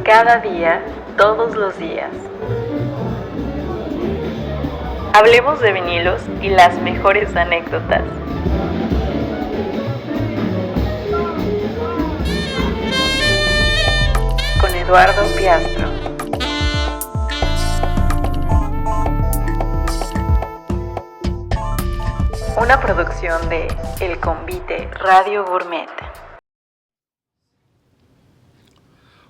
Cada día, todos los días. Hablemos de vinilos y las mejores anécdotas. Con Eduardo Piastro. Una producción de El Convite Radio Gourmet.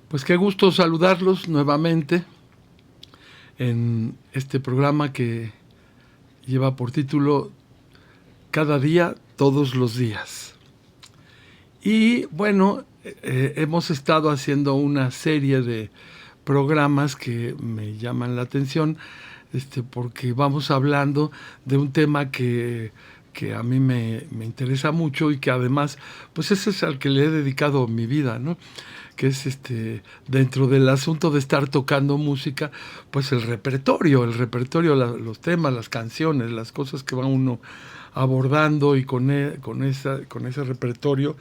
Pues qué gusto saludarlos nuevamente en este programa que lleva por título Cada día, todos los días. Y bueno, hemos estado haciendo una serie de programas que me llaman la atención, porque vamos hablando de un tema que a mí me interesa mucho y que además, pues ese es al que le he dedicado mi vida, ¿no? Que es dentro del asunto de estar tocando música, pues el repertorio, los temas, las canciones, las cosas que va uno abordando, y con ese repertorio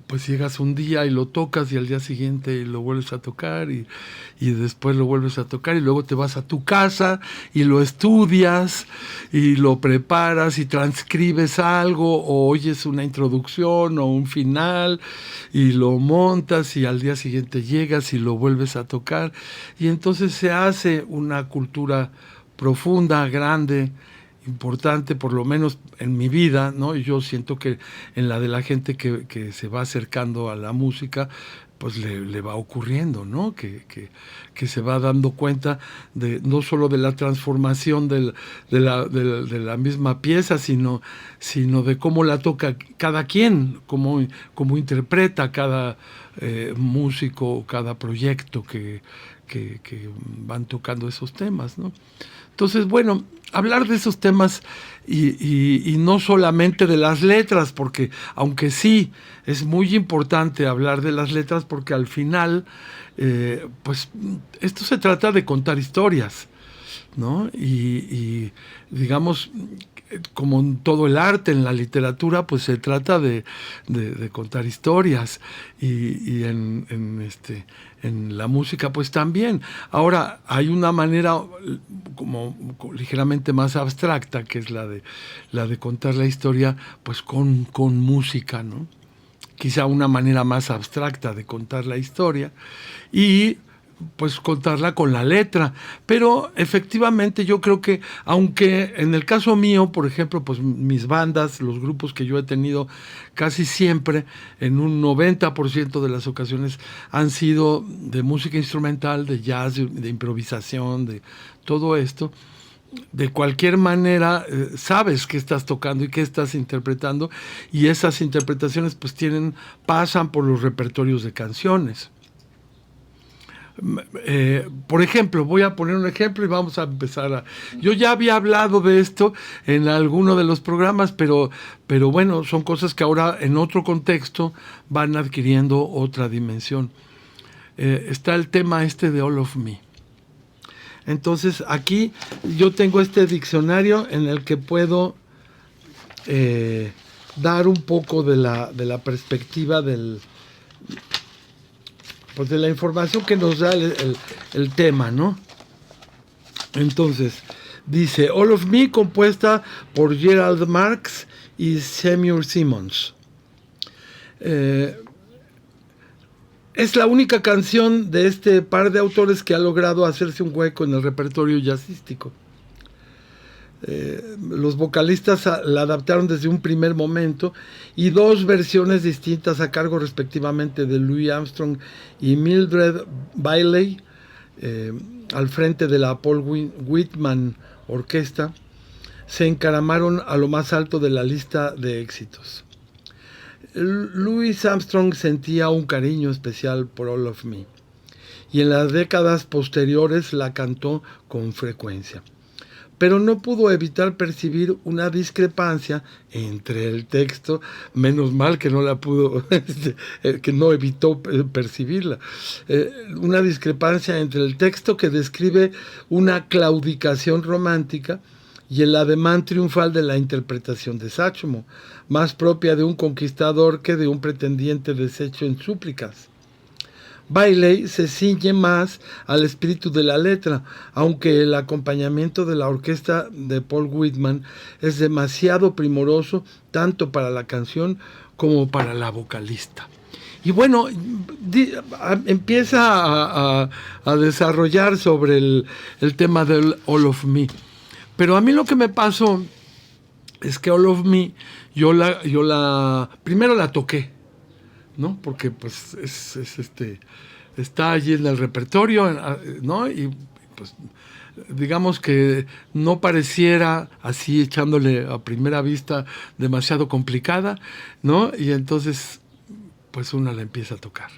pues llegas un día y lo tocas, y al día siguiente lo vuelves a tocar, y después lo vuelves a tocar, y luego te vas a tu casa y lo estudias y lo preparas y transcribes algo, o oyes una introducción o un final y lo montas, y al día siguiente llegas y lo vuelves a tocar, y entonces se hace una cultura profunda, grande, importante, por lo menos en mi vida, ¿no? Y yo siento que en la de la gente que se va acercando a la música, pues le va ocurriendo, ¿no? Que se va dando cuenta de no solo de la transformación de la misma pieza, sino de cómo la toca cada quien, cómo interpreta cada músico, cada proyecto que van tocando esos temas, ¿no? Entonces, bueno, hablar de esos temas y no solamente de las letras, porque aunque sí es muy importante hablar de las letras, porque al final, pues esto se trata de contar historias, ¿no? Y digamos, como en todo el arte, en la literatura, pues se trata de contar historias, y en la música pues también. Ahora, hay una manera como ligeramente más abstracta, que es la de contar la historia pues con música, ¿no? Quizá una manera más abstracta de contar la historia, y pues contarla con la letra. Pero efectivamente yo creo que, aunque en el caso mío, por ejemplo, pues mis bandas, los grupos que yo he tenido, casi siempre, en un 90% de las ocasiones, han sido de música instrumental, de jazz, de improvisación, de todo esto. De cualquier manera, sabes qué estás tocando y qué estás interpretando, y esas interpretaciones pues pasan por los repertorios de canciones. Por ejemplo, voy a poner un ejemplo y vamos a empezar Yo ya había hablado de esto en alguno de los programas, pero bueno, son cosas que ahora en otro contexto van adquiriendo otra dimensión. Está el tema de All of Me. Entonces, aquí yo tengo este diccionario en el que puedo dar un poco de la perspectiva pues de la información que nos da el tema, ¿no? Entonces, dice, All of Me, compuesta por Gerald Marx y Seymour Simons. Es la única canción de este par de autores que ha logrado hacerse un hueco en el repertorio jazzístico. Los vocalistas la adaptaron desde un primer momento, y dos versiones distintas a cargo respectivamente de Louis Armstrong y Mildred Bailey, al frente de la Paul Whitman Orquesta, se encaramaron a lo más alto de la lista de éxitos. Louis Armstrong sentía un cariño especial por All of Me, y en las décadas posteriores la cantó con frecuencia. Pero no pudo evitar percibir una discrepancia entre el texto, menos mal que no la pudo, que no evitó percibirla, una discrepancia entre el texto, que describe una claudicación romántica, y el ademán triunfal de la interpretación de Sachmo, más propia de un conquistador que de un pretendiente deshecho en súplicas. Bailey se ciñe más al espíritu de la letra, aunque el acompañamiento de la orquesta de Paul Whitman es demasiado primoroso tanto para la canción como para la vocalista. Y bueno, empieza a desarrollar sobre el tema del All of Me. Pero a mí lo que me pasó es que All of Me, primero la toqué, ¿no? Porque pues está allí en el repertorio, ¿no? Y pues digamos que no pareciera así echándole a primera vista demasiado complicada, ¿no? Y entonces pues uno la empieza a tocar.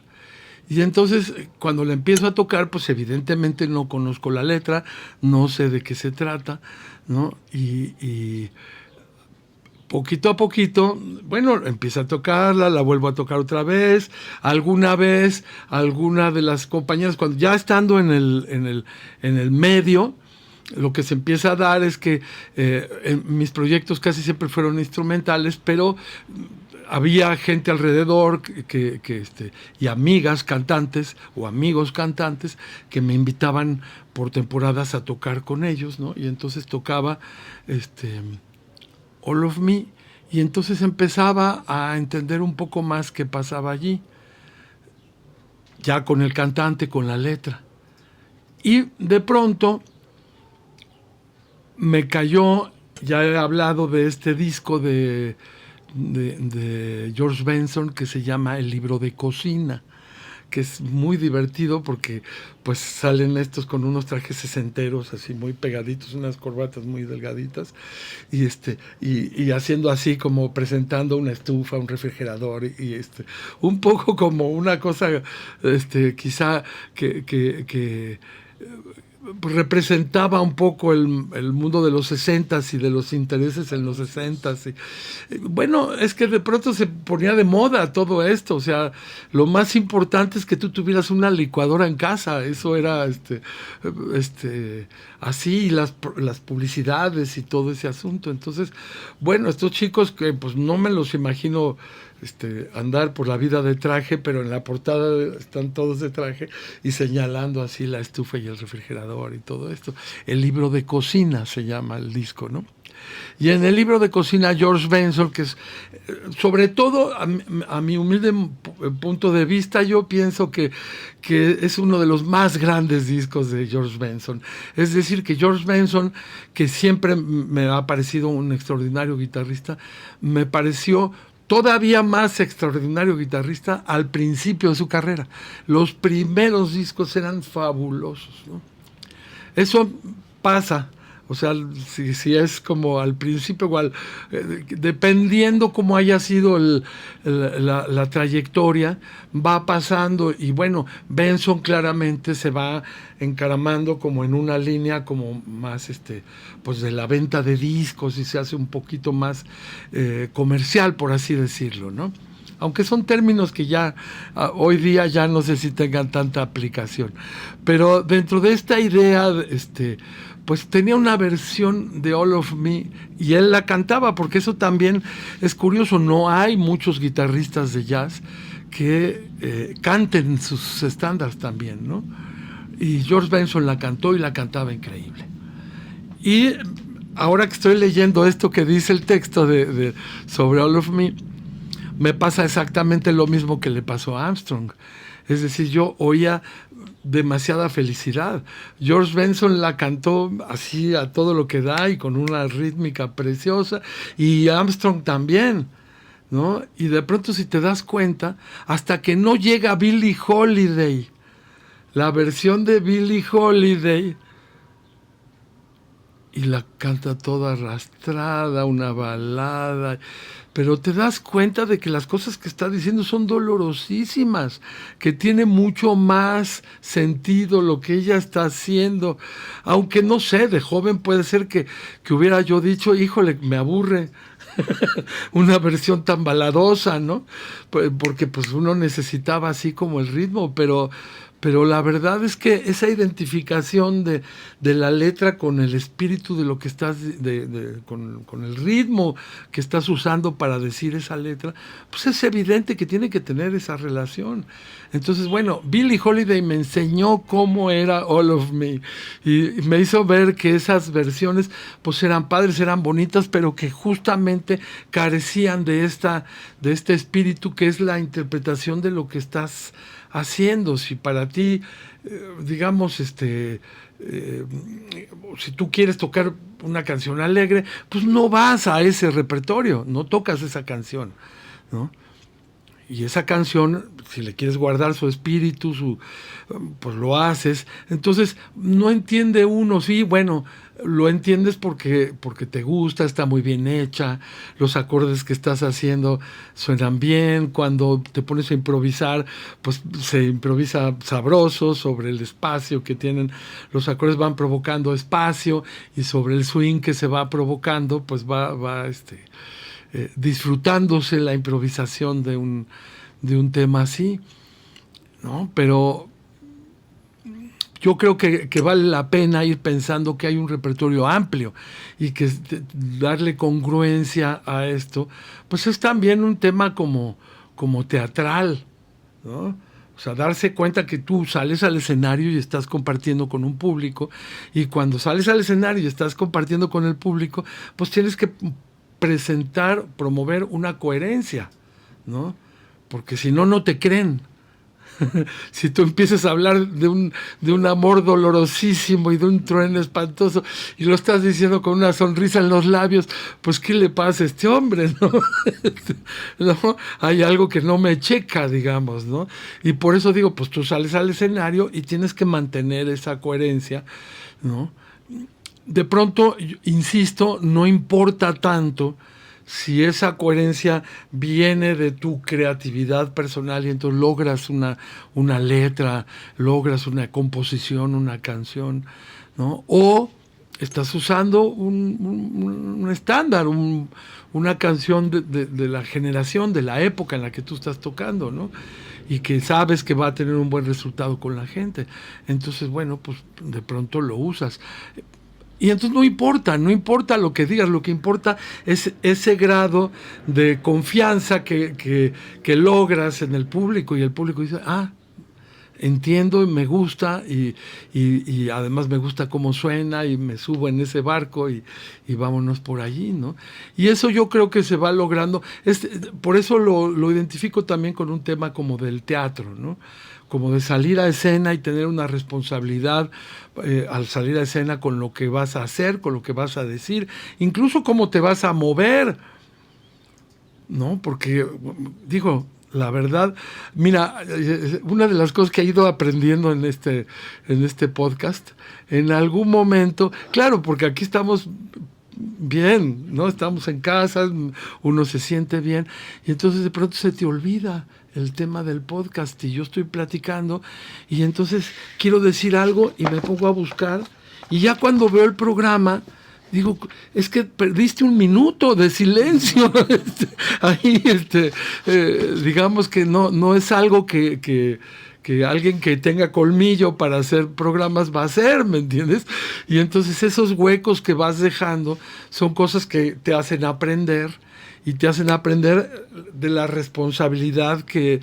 Y entonces cuando la empiezo a tocar, pues evidentemente no conozco la letra, no sé de qué se trata, ¿no? Y poquito a poquito, bueno, empiezo a tocarla, la vuelvo a tocar otra vez. Alguna vez, alguna de las compañeras, cuando ya estando en el medio, lo que se empieza a dar es que mis proyectos casi siempre fueron instrumentales, pero había gente alrededor y amigas cantantes o amigos cantantes que me invitaban por temporadas a tocar con ellos, ¿no? Y entonces tocaba All of Me, y entonces empezaba a entender un poco más qué pasaba allí, ya con el cantante, con la letra. Y de pronto me cayó, ya he hablado de este disco de George Benson que se llama El libro de cocina, que es muy divertido porque pues salen estos con unos trajes sesenteros así muy pegaditos, unas corbatas muy delgaditas y haciendo así como presentando una estufa, un refrigerador y un poco como una cosa quizá que pues representaba un poco el mundo de los 60s y de los intereses en los 60s. Bueno, es que de pronto se ponía de moda todo esto. O sea, lo más importante es que tú tuvieras una licuadora en casa. Eso era así, las publicidades y todo ese asunto. Entonces, bueno, estos chicos que pues no me los imagino andar por la vida de traje, pero en la portada están todos de traje y señalando así la estufa y el refrigerador y todo esto. El libro de cocina se llama el disco, ¿no? Y en el libro de cocina George Benson, que es sobre todo a mi humilde punto de vista, yo pienso que es uno de los más grandes discos de George Benson. Es decir, que George Benson, que siempre me ha parecido un extraordinario guitarrista, me pareció todavía más extraordinario guitarrista al principio de su carrera. Los primeros discos eran fabulosos, ¿no? Eso pasa, o sea, si es como al principio, igual, dependiendo cómo haya sido la trayectoria, va pasando. Y bueno, Benson claramente se va encaramando como en una línea como más pues de la venta de discos, y se hace un poquito más comercial, por así decirlo, ¿no? Aunque son términos que ya hoy día ya no sé si tengan tanta aplicación. Pero dentro de esta idea, pues tenía una versión de All of Me y él la cantaba, porque eso también es curioso. No hay muchos guitarristas de jazz que canten sus estándares también, ¿no? Y George Benson la cantó y la cantaba increíble. Y ahora que estoy leyendo esto que dice el texto sobre All of Me, me pasa exactamente lo mismo que le pasó a Armstrong. Es decir, yo oía demasiada felicidad. George Benson la cantó así a todo lo que da y con una rítmica preciosa, y Armstrong también, ¿no? Y de pronto, si te das cuenta, hasta que no llega Billie Holiday, la versión de Billie Holiday, y la canta toda arrastrada, una balada, pero te das cuenta de que las cosas que está diciendo son dolorosísimas, que tiene mucho más sentido lo que ella está haciendo. Aunque no sé, de joven puede ser que hubiera yo dicho, híjole, me aburre una versión tan baladosa, ¿no? Porque pues uno necesitaba así como el ritmo, pero pero la verdad es que esa identificación de la letra con el espíritu de lo que estás, con el ritmo que estás usando para decir esa letra, pues es evidente que tiene que tener esa relación. Entonces, bueno, Billie Holiday me enseñó cómo era All of Me y me hizo ver que esas versiones pues eran padres, eran bonitas, pero que justamente carecían de este espíritu que es la interpretación de lo que estás haciendo. Si para ti, digamos, si tú quieres tocar una canción alegre, pues no vas a ese repertorio, no tocas esa canción, ¿no? Y esa canción, si le quieres guardar su espíritu, pues lo haces. Entonces, no entiende uno, sí, bueno, lo entiendes porque te gusta, está muy bien hecha, los acordes que estás haciendo suenan bien, cuando te pones a improvisar, pues se improvisa sabroso sobre el espacio que tienen, los acordes van provocando espacio y sobre el swing que se va provocando, pues va disfrutándose la improvisación de un tema así, ¿no? Pero yo creo que vale la pena ir pensando que hay un repertorio amplio y que darle congruencia a esto, pues es también un tema como teatral, ¿no? O sea, darse cuenta que tú sales al escenario y estás compartiendo con un público, y cuando sales al escenario y estás compartiendo con el público, pues tienes que promover una coherencia, ¿no? Porque si no, no te creen. Si tú empiezas a hablar de un amor dolorosísimo y de un trueno espantoso y lo estás diciendo con una sonrisa en los labios, pues ¿qué le pasa a este hombre, no? ¿No? Hay algo que no me checa, digamos, ¿no? Y por eso digo, pues tú sales al escenario y tienes que mantener esa coherencia, ¿no? De pronto, insisto, no importa tanto si esa coherencia viene de tu creatividad personal y entonces logras una letra, logras una composición, una canción, ¿no? O estás usando un estándar, una canción de la generación, de la época en la que tú estás tocando, ¿no? Y que sabes que va a tener un buen resultado con la gente. Entonces, bueno, pues de pronto lo usas. Y entonces no importa lo que digas, lo que importa es ese grado de confianza que logras en el público, y el público dice, entiendo y me gusta, y además me gusta cómo suena, y me subo en ese barco y vámonos por allí, ¿no? Y eso yo creo que se va logrando. Por eso lo identifico también con un tema como del teatro, ¿no? Como de salir a escena y tener una responsabilidad al salir a escena con lo que vas a hacer, con lo que vas a decir, incluso cómo te vas a mover, ¿no? Porque, digo, la verdad, mira, una de las cosas que he ido aprendiendo en este podcast, en algún momento, claro, porque aquí estamos bien, ¿no? Estamos en casa, uno se siente bien, y entonces de pronto se te olvida el tema del podcast, y yo estoy platicando, y entonces quiero decir algo y me pongo a buscar, y ya cuando veo el programa, digo, es que perdiste un minuto de silencio. Ahí, digamos que no es algo que alguien que tenga colmillo para hacer programas va a hacer, ¿me entiendes? Y entonces esos huecos que vas dejando son cosas que te hacen aprender, y te hacen aprender de la responsabilidad que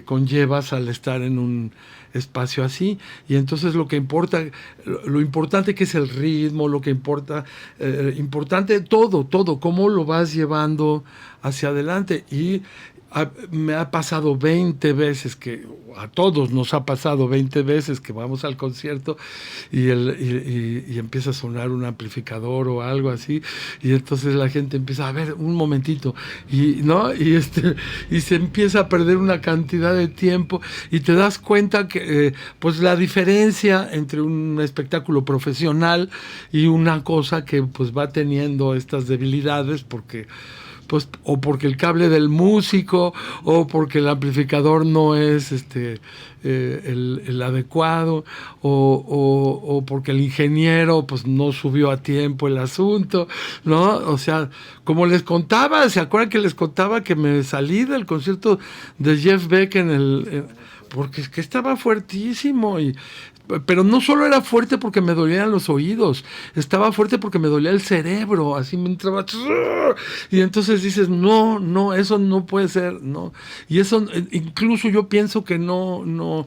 conllevas al estar en un espacio así. Y entonces lo importante que es el ritmo, lo que importante todo, cómo lo vas llevando hacia adelante. Y me ha pasado 20 veces, que a todos nos ha pasado 20 veces que vamos al concierto y empieza a sonar un amplificador o algo así, y entonces la gente empieza a ver un momentito, ¿no? Y se empieza a perder una cantidad de tiempo, y te das cuenta que pues la diferencia entre un espectáculo profesional y una cosa que pues va teniendo estas debilidades, porque pues, o porque el cable del músico, o porque el amplificador no es el adecuado, o porque el ingeniero pues no subió a tiempo el asunto, ¿no? O sea, como les contaba, ¿se acuerdan que les contaba que me salí del concierto de Jeff Beck porque es que estaba fuertísimo, pero no solo era fuerte porque me dolían los oídos, estaba fuerte porque me dolía el cerebro, así me entraba, y entonces dices, no, eso no puede ser, no, y eso, incluso yo pienso que no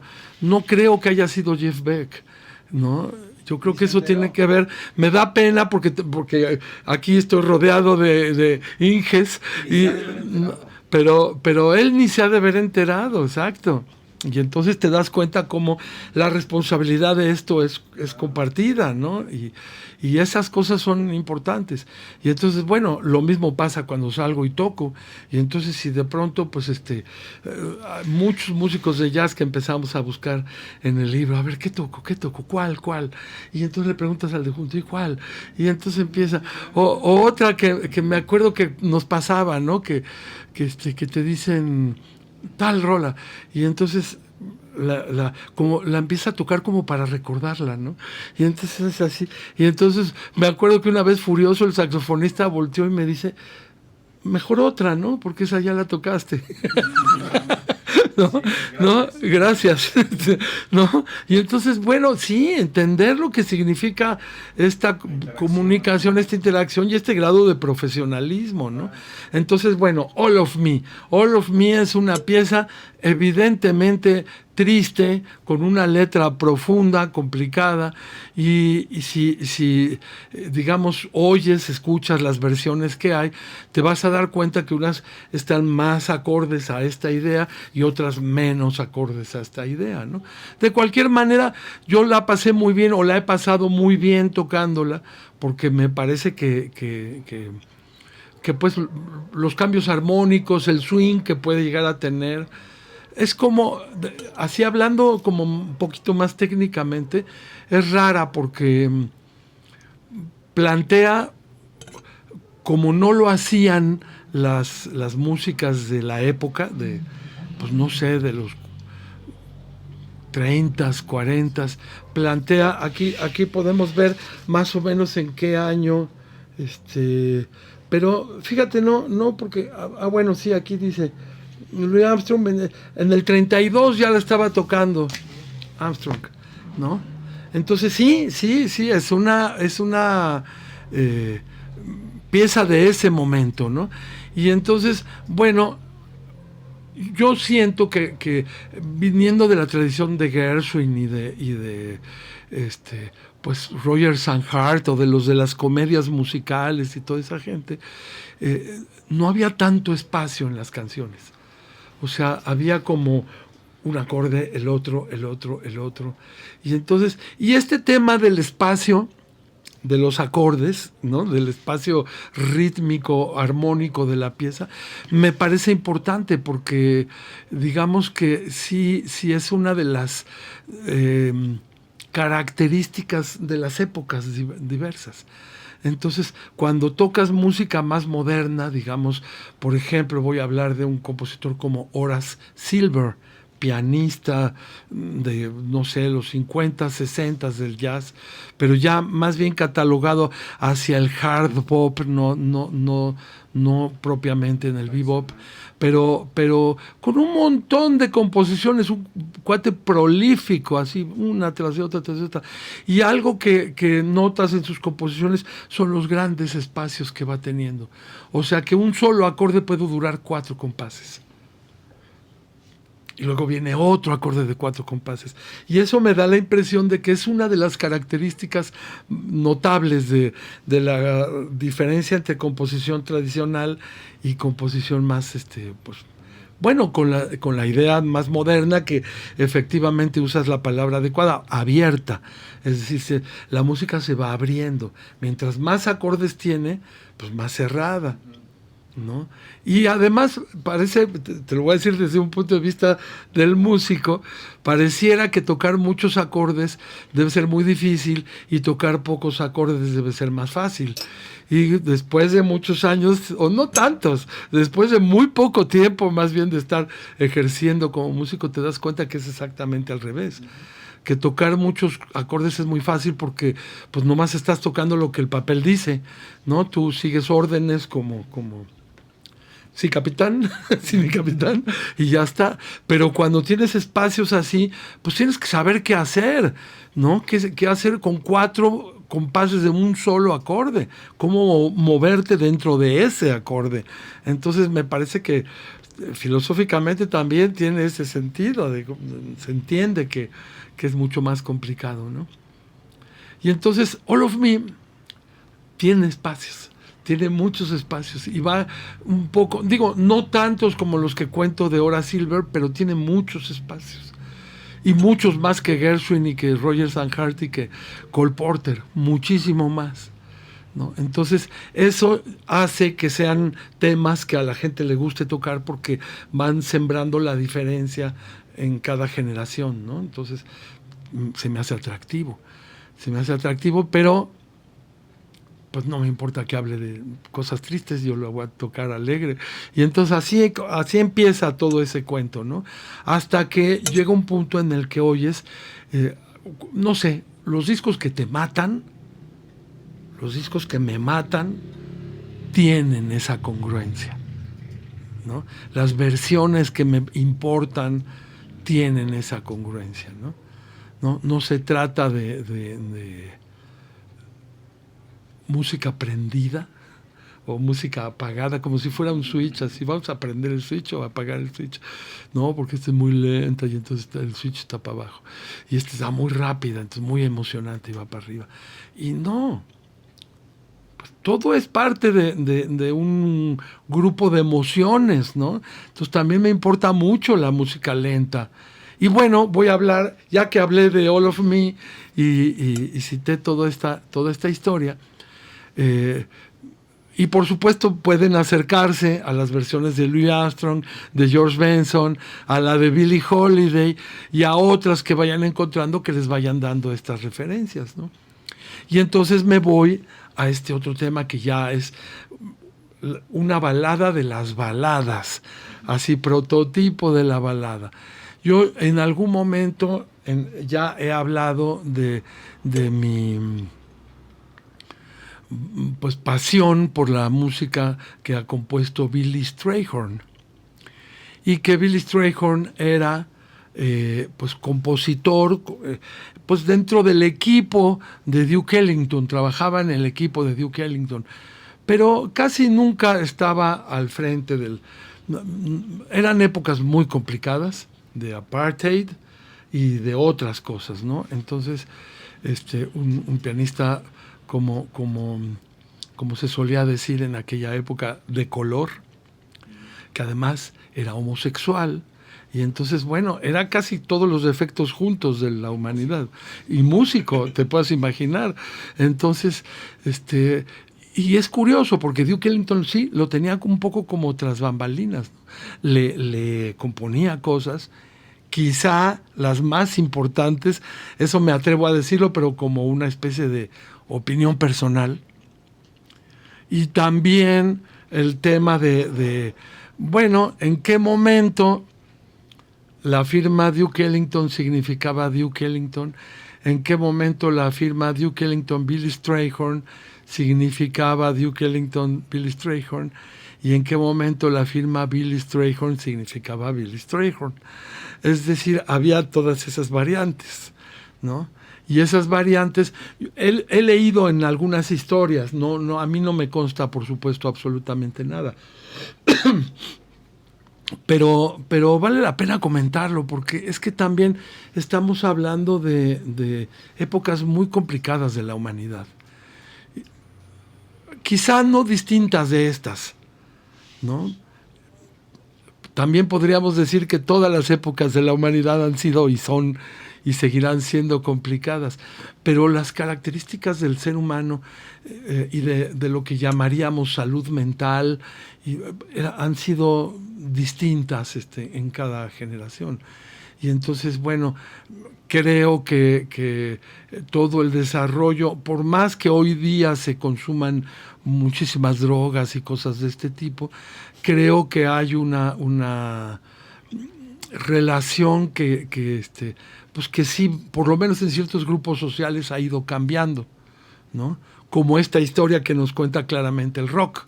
creo que haya sido Jeff Beck, ¿no? Yo creo que eso tiene que ver, me da pena porque aquí estoy rodeado de Inges, pero él ni se ha de haber enterado, exacto. Y entonces te das cuenta cómo la responsabilidad de esto es compartida, ¿no? Y esas cosas son importantes. Y entonces, bueno, lo mismo pasa cuando salgo y toco. Y entonces si de pronto, pues hay muchos músicos de jazz que empezamos a buscar en el libro, a ver, ¿qué toco? ¿Cuál? Y entonces le preguntas al de junto, ¿y cuál? Y entonces empieza. O otra que me acuerdo que nos pasaba, ¿no? Que te dicen tal rola, y entonces como la empieza a tocar como para recordarla, ¿no? Y entonces es así, y entonces me acuerdo que una vez furioso el saxofonista volteó y me dice, mejor otra, ¿no? Porque esa ya la tocaste. ¿No? Gracias. ¿No? Y entonces, bueno, sí, entender lo que significa esta comunicación, esta interacción y este grado de profesionalismo, ¿no? Entonces, bueno, All of Me es una pieza evidentemente triste, con una letra profunda, complicada, y si digamos, escuchas las versiones que hay, te vas a dar cuenta que unas están más acordes a esta idea y otras menos acordes a esta idea, ¿no? De cualquier manera, yo la pasé muy bien, o la he pasado muy bien tocándola, porque me parece que pues los cambios armónicos, el swing que puede llegar a tener, es como, así hablando como un poquito más técnicamente, es rara porque plantea, como no lo hacían las músicas de la época, pues no sé, de los 30, 40, plantea, aquí podemos ver más o menos en qué año, pero fíjate, no, porque, bueno, sí, aquí dice, Louis Armstrong en el 32 ya la estaba tocando Armstrong, ¿no? Entonces sí, es una pieza de ese momento, ¿no? Y entonces, bueno, yo siento que viniendo de la tradición de Gershwin y de pues Roger Sanhart, o de los de las comedias musicales y toda esa gente, no había tanto espacio en las canciones. O sea, había como un acorde, el otro. Y entonces, este tema del espacio, de los acordes, ¿no? Del espacio rítmico, armónico de la pieza, me parece importante porque digamos que sí es una de las características de las épocas diversas. Entonces, cuando tocas música más moderna, digamos, por ejemplo, voy a hablar de un compositor como Horace Silver, pianista de, no sé, los 50, 60 del jazz, pero ya más bien catalogado hacia el hard bop, no propiamente en el bebop, pero con un montón de composiciones, un cuate prolífico, así, una tras de otra, y algo que notas en sus composiciones son los grandes espacios que va teniendo. O sea que un solo acorde puede durar 4 compases. Y luego viene otro acorde de 4 compases. Y eso me da la impresión de que es una de las características notables de la diferencia entre composición tradicional y composición más, pues, bueno, con la idea más moderna, que efectivamente usas la palabra adecuada, abierta. Es decir, la música se va abriendo. Mientras más acordes tiene, pues más cerrada, ¿no? Y además parece, te lo voy a decir desde un punto de vista del músico, pareciera que tocar muchos acordes debe ser muy difícil y tocar pocos acordes debe ser más fácil. Y después de muchos años, o no tantos, después de muy poco tiempo más bien de estar ejerciendo como músico, te das cuenta que es exactamente al revés. Que tocar muchos acordes es muy fácil porque pues nomás estás tocando lo que el papel dice, ¿no? Tú sigues órdenes como sí, capitán, sí, mi capitán, y ya está. Pero cuando tienes espacios así, pues tienes que saber qué hacer, ¿no? ¿Qué hacer con 4 compases de un solo acorde? ¿Cómo moverte dentro de ese acorde? Entonces me parece que filosóficamente también tiene ese sentido, se entiende que es mucho más complicado, ¿no? Y entonces All of Me tiene espacios, tiene muchos espacios y va un poco, digo, no tantos como los que cuento de Horace Silver, pero tiene muchos espacios. Y muchos más que Gershwin y que Rogers and Hart y que Cole Porter, muchísimo más, ¿no? Entonces, eso hace que sean temas que a la gente le guste tocar porque van sembrando la diferencia en cada generación, ¿no? Entonces, se me hace atractivo. Se me hace atractivo, pero pues no me importa que hable de cosas tristes, yo lo voy a tocar alegre. Y entonces así empieza todo ese cuento, ¿no? Hasta que llega un punto en el que oyes, no sé, los discos que te matan, los discos que me matan, tienen esa congruencia, ¿no? Las versiones que me importan tienen esa congruencia, ¿no? No se trata de música prendida o música apagada, como si fuera un switch, así vamos a prender el switch o a apagar el switch. No, porque esta es muy lenta y entonces el switch está para abajo. Y esta está muy rápida, entonces muy emocionante y va para arriba. Y no, pues todo es parte de un grupo de emociones, ¿no? Entonces también me importa mucho la música lenta. Y bueno, voy a hablar, ya que hablé de All of Me y cité toda esta historia, y por supuesto pueden acercarse a las versiones de Louis Armstrong, de George Benson, a la de Billie Holiday y a otras que vayan encontrando que les vayan dando estas referencias, ¿no? Y entonces me voy a este otro tema que ya es una balada de las baladas, así prototipo de la balada. Yo en algún momento ya he hablado de mi pues pasión por la música que ha compuesto Billy Strayhorn, y que Billy Strayhorn era pues compositor, pues dentro del equipo de Duke Ellington, trabajaba en el equipo de Duke Ellington, pero casi nunca estaba al frente del... Eran épocas muy complicadas de apartheid y de otras cosas, ¿no? Entonces, un pianista como se solía decir en aquella época, de color, que además era homosexual, y entonces, bueno, era casi todos los defectos juntos de la humanidad, y músico, te puedes imaginar. Entonces, y es curioso, porque Duke Ellington sí lo tenía un poco como tras bambalinas, ¿no? Le componía cosas, quizá las más importantes, eso me atrevo a decirlo, pero como una especie de opinión personal. Y también el tema bueno, ¿en qué momento la firma Duke Ellington significaba Duke Ellington? ¿En qué momento la firma Duke Ellington Billy Strayhorn significaba Duke Ellington Billy Strayhorn? ¿Y en qué momento la firma Billy Strayhorn significaba Billy Strayhorn? Es decir, había todas esas variantes, ¿no? Y esas variantes, he leído en algunas historias, no, a mí no me consta, por supuesto, absolutamente nada. Pero vale la pena comentarlo, porque es que también estamos hablando de épocas muy complicadas de la humanidad. Quizá no distintas de estas, ¿no? También podríamos decir que todas las épocas de la humanidad han sido y son y seguirán siendo complicadas, pero las características del ser humano y de lo que llamaríamos salud mental han sido distintas en cada generación. Y entonces, bueno, creo que todo el desarrollo, por más que hoy día se consuman muchísimas drogas y cosas de este tipo, creo que hay una relación pues que sí, por lo menos en ciertos grupos sociales ha ido cambiando, ¿no? Como esta historia que nos cuenta claramente el rock,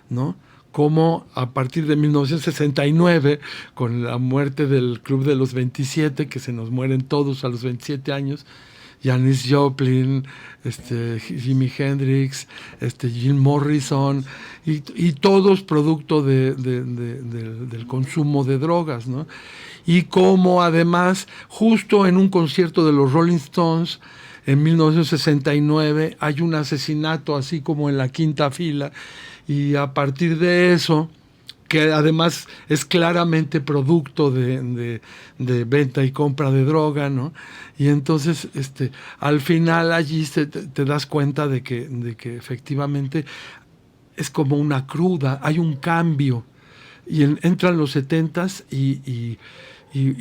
¿no? cómo a partir de 1969, con la muerte del Club de los 27, que se nos mueren todos a los 27 años, Janis Joplin, Jimi Hendrix, Jim Morrison, y todos producto del consumo de drogas, ¿no? Y como además, justo en un concierto de los Rolling Stones, en 1969, hay un asesinato así como en la quinta fila, y a partir de eso, que además es claramente producto de venta y compra de droga, ¿no? Y entonces, al final allí te das cuenta de que efectivamente es como una cruda, hay un cambio. Y entran los 70s y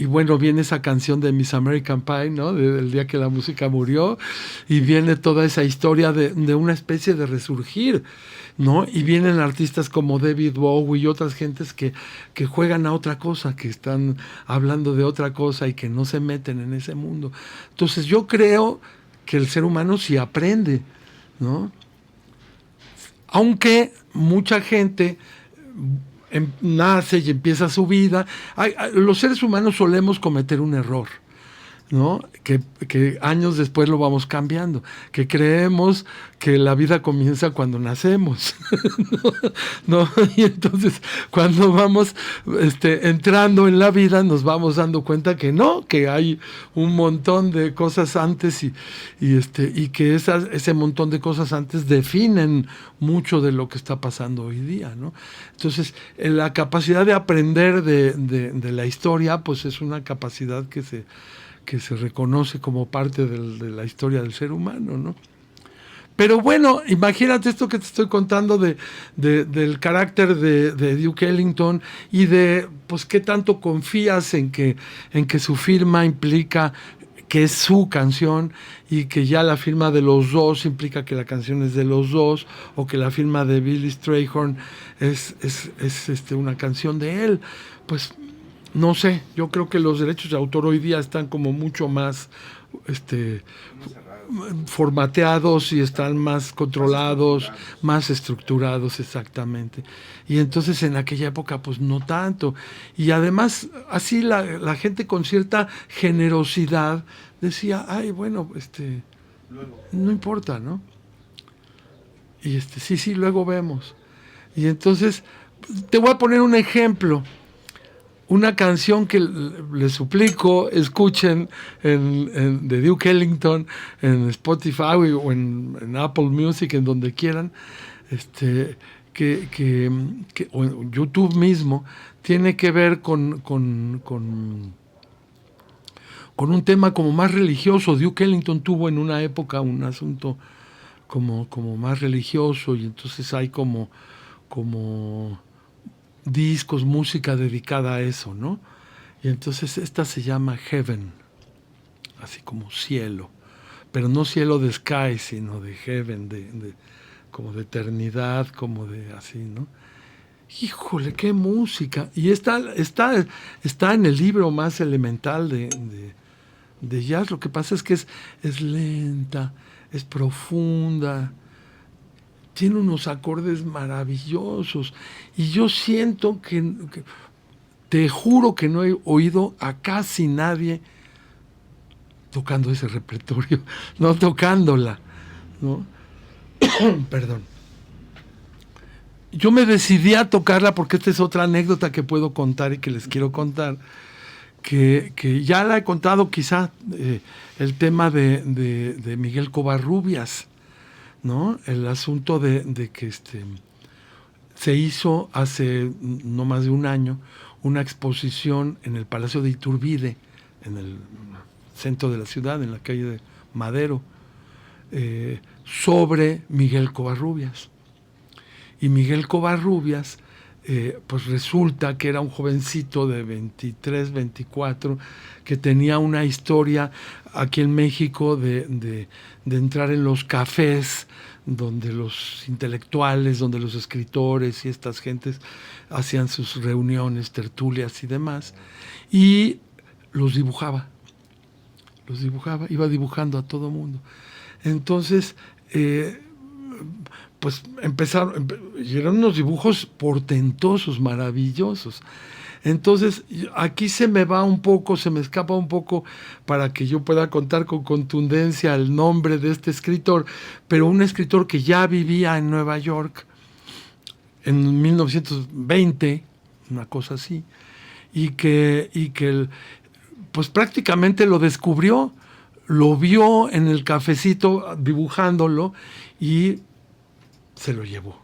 bueno, viene esa canción de Miss American Pie, ¿no? Del día que la música murió, y viene toda esa historia de una especie de resurgir, ¿no? Y vienen artistas como David Bowie y otras gentes que juegan a otra cosa, que están hablando de otra cosa y que no se meten en ese mundo. Entonces yo creo que el ser humano sí aprende, ¿no? Aunque mucha gente nace y empieza su vida. Los seres humanos solemos cometer un error, ¿no? Que años después lo vamos cambiando, que creemos que la vida comienza cuando nacemos, ¿no? Y entonces cuando vamos entrando en la vida nos vamos dando cuenta que no, que hay un montón de cosas antes y que ese montón de cosas antes definen mucho de lo que está pasando hoy día, ¿no? Entonces la capacidad de aprender de la historia pues es una capacidad que se reconoce como parte de la historia del ser humano, ¿no? Pero bueno, imagínate esto que te estoy contando del carácter de Duke Ellington y de pues qué tanto confías en que su firma implica que es su canción y que ya la firma de los dos implica que la canción es de los dos, o que la firma de Billy Strayhorn es una canción de él. Pues no sé, yo creo que los derechos de autor hoy día están como mucho más formateados y están más controlados, más estructurados, exactamente. Y entonces en aquella época pues no tanto. Y además así la gente con cierta generosidad decía, ay, bueno, no importa, ¿no? Y sí, luego vemos. Y entonces te voy a poner un ejemplo. Una canción que les suplico escuchen de Duke Ellington en Spotify o en Apple Music, en donde quieran, o en YouTube mismo, tiene que ver con un tema como más religioso. Duke Ellington tuvo en una época un asunto como más religioso, y entonces hay como discos, música dedicada a eso, ¿no? Y entonces esta se llama Heaven, así como cielo, pero no cielo de sky, sino de heaven, como de eternidad, como de así, ¿no? Híjole, qué música. Y está en el libro más elemental de jazz. Lo que pasa es que es lenta, es profunda, tiene unos acordes maravillosos, y yo siento que te juro que no he oído a casi nadie tocando ese repertorio, no tocándola, ¿no? Perdón. Yo me decidí a tocarla porque esta es otra anécdota que puedo contar y que les quiero contar, que ya la he contado quizá, el tema de Miguel Covarrubias, ¿no? El asunto de que se hizo hace no más de un año una exposición en el Palacio de Iturbide, en el centro de la ciudad, en la calle de Madero, sobre Miguel Covarrubias. Y Miguel Covarrubias, pues resulta que era un jovencito de 23, 24, que tenía una historia aquí en México de entrar en los cafés donde los intelectuales, donde los escritores y estas gentes hacían sus reuniones, tertulias y demás, y los dibujaba, iba dibujando a todo mundo. Entonces, pues y eran unos dibujos portentosos, maravillosos. Entonces, aquí se me escapa un poco para que yo pueda contar con contundencia el nombre de este escritor, pero un escritor que ya vivía en Nueva York en 1920, una cosa así, y que pues prácticamente lo descubrió, lo vio en el cafecito dibujándolo y se lo llevó.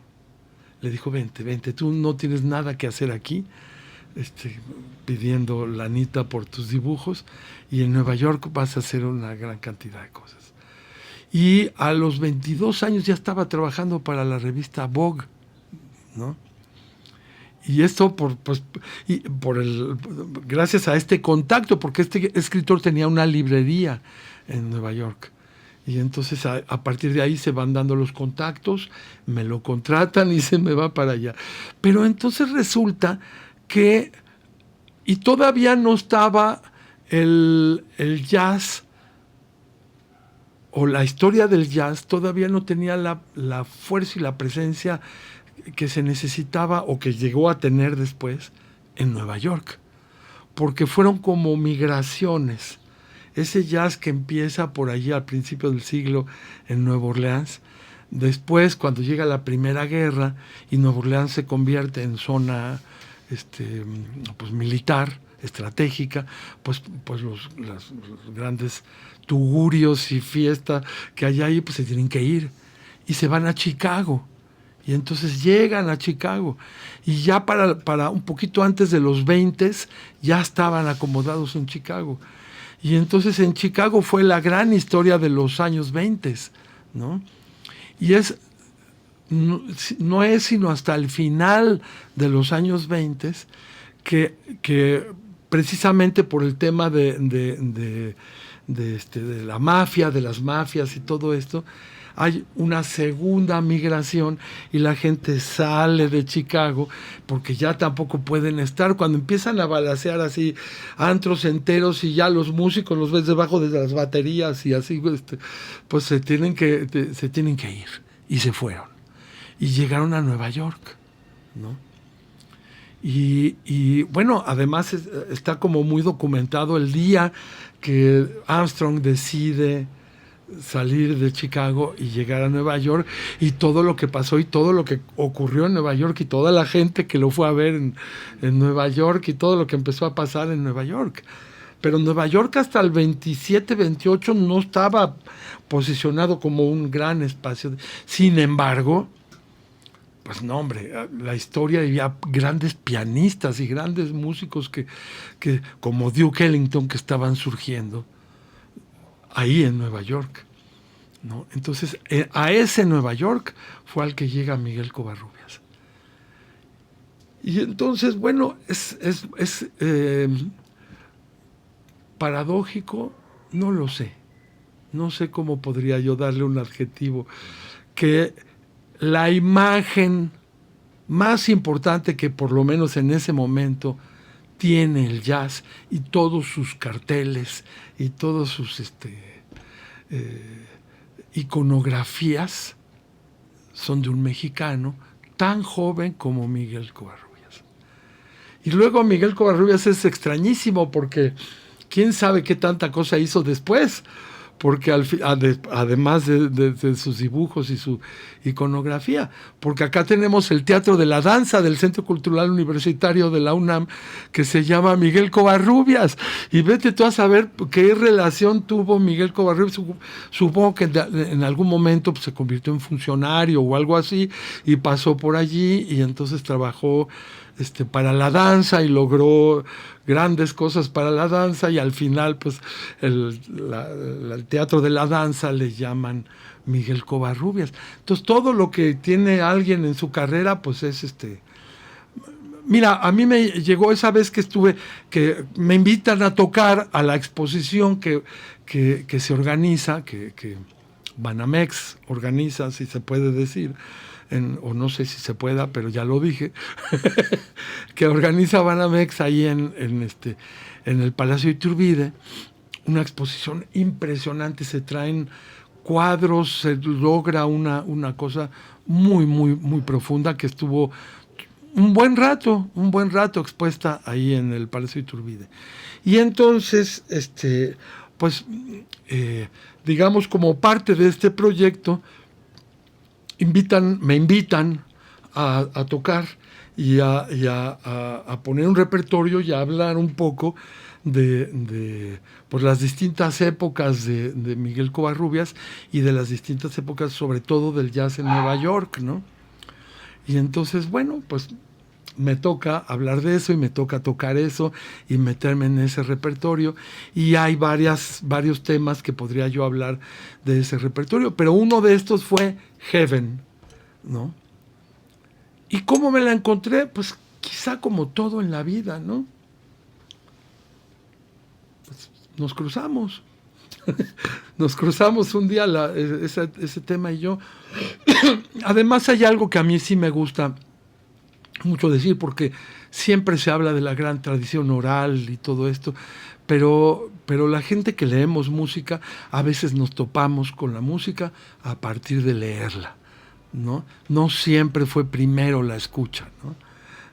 Le dijo, vente, tú no tienes nada que hacer aquí, pidiendo lanita por tus dibujos, y en Nueva York vas a hacer una gran cantidad de cosas. Y a los 22 años ya estaba trabajando para la revista Vogue, ¿no? Y esto gracias a este contacto, porque este escritor tenía una librería en Nueva York. Y entonces a partir de ahí se van dando los contactos, me lo contratan y se me va para allá. Pero entonces resulta que, y todavía no estaba el jazz, o la historia del jazz, todavía no tenía la fuerza y la presencia que se necesitaba o que llegó a tener después en Nueva York, porque fueron como migraciones. Ese jazz que empieza por allí al principio del siglo en Nueva Orleans, después cuando llega la Primera Guerra y Nueva Orleans se convierte en zona pues militar, estratégica, pues los grandes tugurios y fiesta que hay ahí, pues se tienen que ir y se van a Chicago. Y entonces llegan a Chicago y ya para un poquito antes de los 20 ya estaban acomodados en Chicago. Y entonces en Chicago fue la gran historia de los años 20, ¿no? Y no es sino hasta el final de los años 20 que precisamente por el tema de la mafia, de las mafias y todo esto, hay una segunda migración y la gente sale de Chicago porque ya tampoco pueden estar. Cuando empiezan a balacear así antros enteros y ya los músicos los ves debajo de las baterías y así, pues se tienen que ir. Y se fueron. Y llegaron a Nueva York, ¿no? Y bueno, además está como muy documentado el día que Armstrong decide salir de Chicago y llegar a Nueva York, y todo lo que pasó y todo lo que ocurrió en Nueva York y toda la gente que lo fue a ver en Nueva York y todo lo que empezó a pasar en Nueva York. Pero Nueva York hasta el 27, 28 no estaba posicionado como un gran espacio. Sin embargo, pues no, hombre, la historia, había grandes pianistas y grandes músicos que como Duke Ellington, que estaban surgiendo ahí en Nueva York, ¿no? Entonces, a ese Nueva York fue al que llega Miguel Covarrubias. Y entonces, bueno, es paradójico, no lo sé. No sé cómo podría yo darle un adjetivo. Que la imagen más importante que por lo menos en ese momento tiene el jazz y todos sus carteles y todos sus iconografías son de un mexicano tan joven como Miguel Covarrubias. Y luego Miguel Covarrubias es extrañísimo porque quién sabe qué tanta cosa hizo después, porque además de sus dibujos y su iconografía, porque acá tenemos el Teatro de la Danza del Centro Cultural Universitario de la UNAM, que se llama Miguel Covarrubias, y vete tú a saber qué relación tuvo Miguel Covarrubias. Supongo que en algún momento pues, se convirtió en funcionario o algo así, y pasó por allí, y entonces trabajó para la danza y logró grandes cosas para la danza, y al final pues el Teatro de la Danza le llaman Miguel Covarrubias. Entonces todo lo que tiene alguien en su carrera pues es Mira, a mí me llegó esa vez que me invitan a tocar a la exposición que se organiza, que Banamex organiza, si se puede decir, o no sé si se pueda, pero ya lo dije, que organiza Banamex ahí en el Palacio Iturbide, una exposición impresionante. Se traen cuadros se logra una cosa muy, muy, muy profunda que estuvo un buen rato expuesta ahí en el Palacio Iturbide. Y entonces, pues, digamos, como parte de este proyecto, me invitan a tocar y a poner un repertorio y a hablar un poco de pues, las distintas épocas de Miguel Covarrubias y de las distintas épocas, sobre todo del jazz en Nueva York, ¿no? Y entonces, bueno, pues me toca hablar de eso y me toca tocar eso y meterme en ese repertorio. Y hay varios temas que podría yo hablar de ese repertorio, pero uno de estos fue Heaven, ¿no? ¿Y cómo me la encontré? Pues quizá como todo en la vida, ¿no? Pues nos cruzamos. Nos cruzamos un día ese tema y yo. Además hay algo que a mí sí me gusta mucho decir, porque siempre se habla de la gran tradición oral y todo esto, pero la gente que leemos música, a veces nos topamos con la música a partir de leerla, ¿no? No siempre fue primero la escucha, ¿no?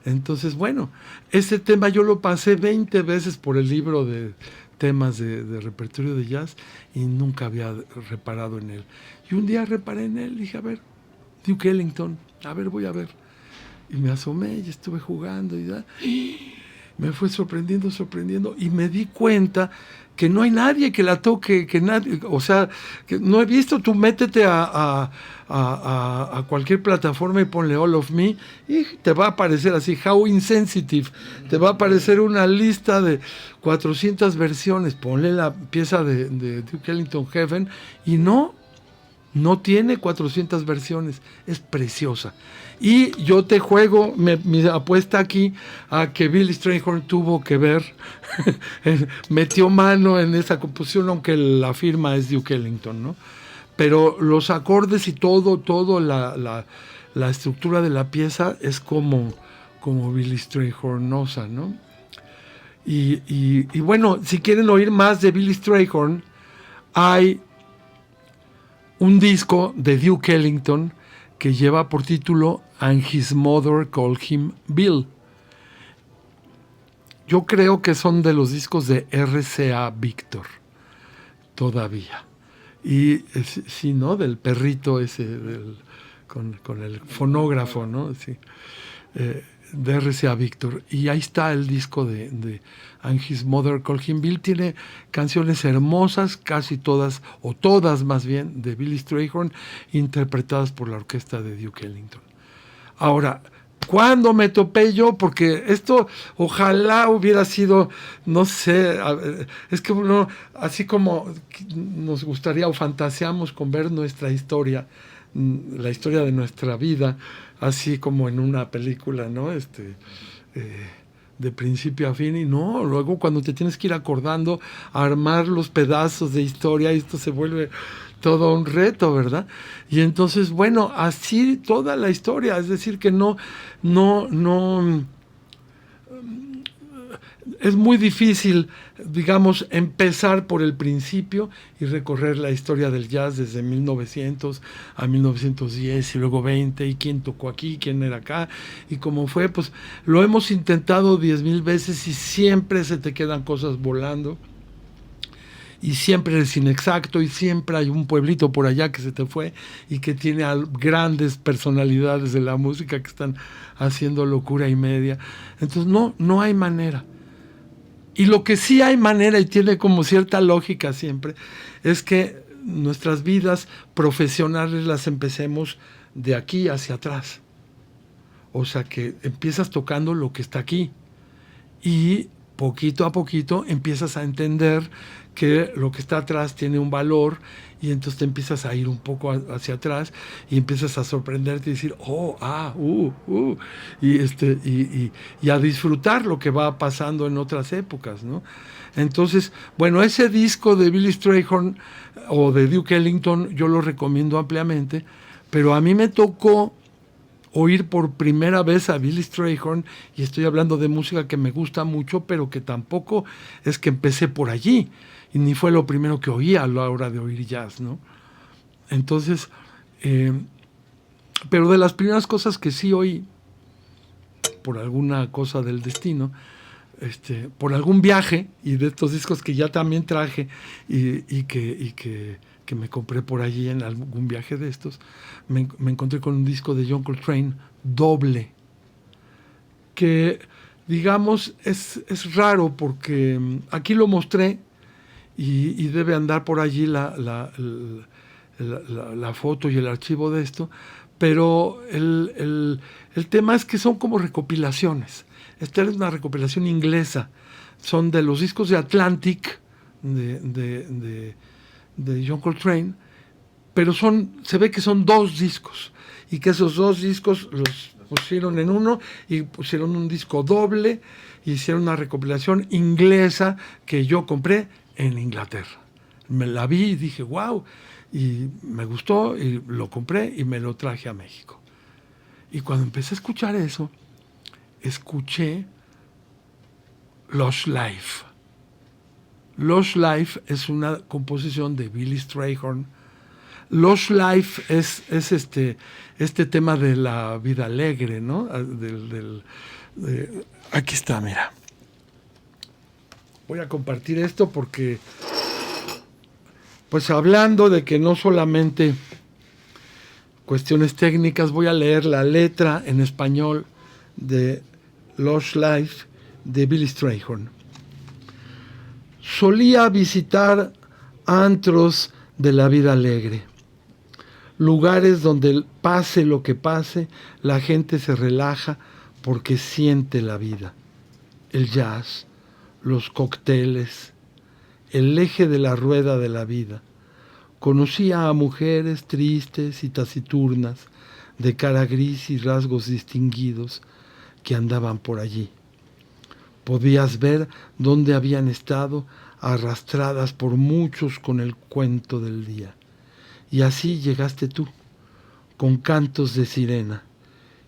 Entonces, bueno, ese tema yo lo pasé 20 veces por el libro de temas de repertorio de jazz y nunca había reparado en él. Y un día reparé en él, dije, a ver, Duke Ellington, a ver, voy a ver. Y me asomé y estuve jugando y me fue sorprendiendo y me di cuenta que no hay nadie que la toque, que nadie, o sea, que no he visto. Tú métete a cualquier plataforma y ponle All of Me y te va a aparecer así, How Insensitive, te va a aparecer una lista de 400 versiones. Ponle la pieza de Duke Ellington, Heaven, y no tiene 400 versiones, es preciosa. Y yo te juego mi apuesta aquí a que Billy Strayhorn tuvo que ver, metió mano en esa composición, aunque la firma es Duke Ellington, ¿no? Pero los acordes y todo la estructura de la pieza es como Billy Strayhornosa, ¿no? Y bueno, si quieren oír más de Billy Strayhorn, hay un disco de Duke Ellington que lleva por título And His Mother Called Him Bill. Yo creo que son de los discos de RCA Victor, todavía. Y sí, ¿no? Del perrito ese, con el fonógrafo, ¿no? Sí. De RCA Victor. Y ahí está el disco de And His Mother Called Him Bill. Tiene canciones hermosas, casi todas, o todas más bien, de Billy Strayhorn, interpretadas por la orquesta de Duke Ellington. Ahora, ¿cuándo me topé yo? Porque esto ojalá hubiera sido, no sé, es que uno, así como nos gustaría o fantaseamos con ver nuestra historia, la historia de nuestra vida, así como en una película, ¿no? De principio a fin, y no, luego cuando te tienes que ir acordando, armar los pedazos de historia, esto se vuelve todo un reto, ¿verdad? Y entonces, bueno, así toda la historia, es decir, que no, es muy difícil, digamos, empezar por el principio y recorrer la historia del jazz desde 1900 a 1910 y luego 20, y quién tocó aquí, quién era acá, y cómo fue. Pues lo hemos intentado 10,000 veces y siempre se te quedan cosas volando. Y siempre es inexacto, y siempre hay un pueblito por allá que se te fue y que tiene grandes personalidades de la música que están haciendo locura y media. Entonces no hay manera. Y lo que sí hay manera, y tiene como cierta lógica siempre, es que nuestras vidas profesionales las empecemos de aquí hacia atrás. O sea, que empiezas tocando lo que está aquí y poquito a poquito empiezas a entender que lo que está atrás tiene un valor, y entonces te empiezas a ir un poco hacia atrás y empiezas a sorprenderte y decir, y a disfrutar lo que va pasando en otras épocas, ¿no? Entonces, bueno, ese disco de Billy Strayhorn o de Duke Ellington yo lo recomiendo ampliamente, pero a mí me tocó oír por primera vez a Billy Strayhorn, y estoy hablando de música que me gusta mucho, pero que tampoco es que empecé por allí, y ni fue lo primero que oí a la hora de oír jazz, ¿no? Entonces, pero de las primeras cosas que sí oí, por alguna cosa del destino, por algún viaje, y de estos discos que ya también traje y que me compré por allí en algún viaje de estos, me encontré con un disco de John Coltrane doble, que digamos es raro porque aquí lo mostré y debe andar por allí la foto y el archivo de esto, pero el tema es que son como recopilaciones. Esta es una recopilación inglesa, son de los discos de Atlantic de John Coltrane, pero se ve que son 2 discos y que esos 2 discos los pusieron en uno y pusieron un disco doble y hicieron una recopilación inglesa que yo compré en Inglaterra. Me la vi y dije, wow, y me gustó y lo compré y me lo traje a México. Y cuando empecé a escuchar eso, escuché Lush Life. Lush Life es una composición de Billy Strayhorn. Lush Life es este tema de la vida alegre, ¿no? Aquí está, mira. Voy a compartir esto porque, pues hablando de que no solamente cuestiones técnicas, voy a leer la letra en español de Lush Life de Billy Strayhorn. Solía visitar antros de la vida alegre, lugares donde pase lo que pase, la gente se relaja porque siente la vida. El jazz, los cócteles, el eje de la rueda de la vida. Conocía a mujeres tristes y taciturnas, de cara gris y rasgos distinguidos, que andaban por allí. Podías ver dónde habían estado, arrastradas por muchos con el cuento del día. Y así llegaste tú, con cantos de sirena,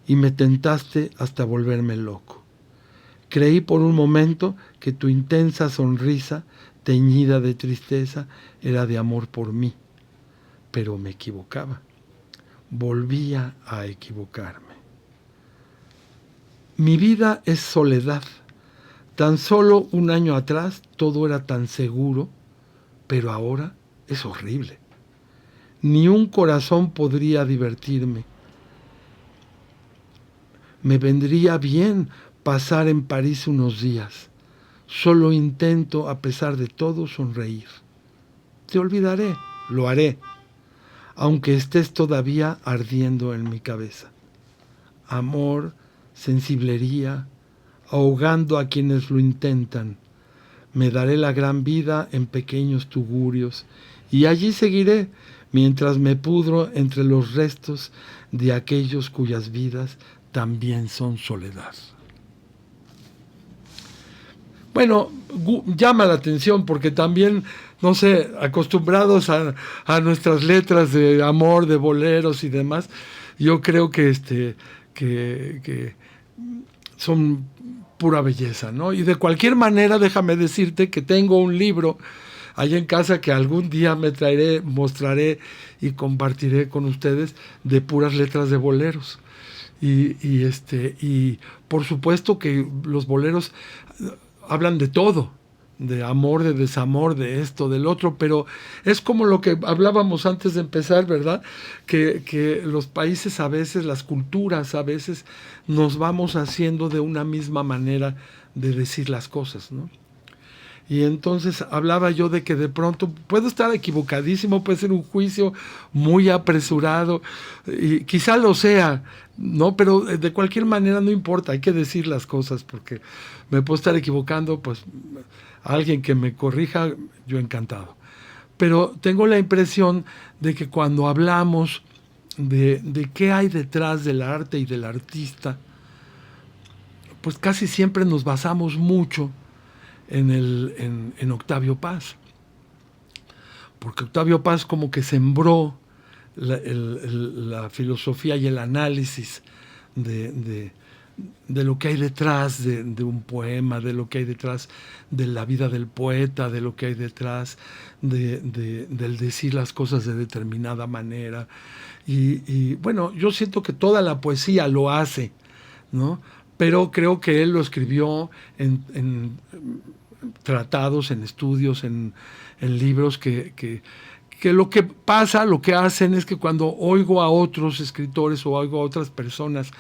y me tentaste hasta volverme loco. Creí por un momento que tu intensa sonrisa, teñida de tristeza, era de amor por mí, pero me equivocaba. Volvía a equivocarme. Mi vida es soledad. Tan solo un año atrás todo era tan seguro, pero ahora es horrible. Ni un corazón podría divertirme. Me vendría bien pasar en París unos días. Solo intento, a pesar de todo, sonreír. Te olvidaré, lo haré, aunque estés todavía ardiendo en mi cabeza. Amor, sensiblería, ahogando a quienes lo intentan. Me daré la gran vida en pequeños tugurios y allí seguiré mientras me pudro entre los restos de aquellos cuyas vidas también son soledad. Bueno, llama la atención porque también, no sé, acostumbrados a nuestras letras de amor, de boleros y demás, yo creo que son pura belleza, ¿no? Y de cualquier manera, déjame decirte que tengo un libro allá en casa que algún día me traeré, mostraré y compartiré con ustedes de puras letras de boleros. Y por supuesto que los boleros hablan de todo, de amor, de desamor, de esto, del otro, pero es como lo que hablábamos antes de empezar, ¿verdad? Que los países a veces, las culturas a veces nos vamos haciendo de una misma manera de decir las cosas, ¿no? Y entonces hablaba yo de que de pronto puedo estar equivocadísimo, puede ser un juicio muy apresurado, y quizá lo sea, ¿no? Pero de cualquier manera no importa, hay que decir las cosas porque me puedo estar equivocando, pues alguien que me corrija, yo encantado. Pero tengo la impresión de que cuando hablamos de qué hay detrás del arte y del artista, pues casi siempre nos basamos mucho en Octavio Paz, porque Octavio Paz como que sembró la filosofía y el análisis de de lo que hay detrás de un poema, de lo que hay detrás de la vida del poeta, de lo que hay detrás del decir las cosas de determinada manera. Y bueno, yo siento que toda la poesía lo hace, ¿no? Pero creo que él lo escribió en tratados, en estudios, en libros que lo que pasa, lo que hacen es que cuando oigo a otros escritores o oigo a otras personas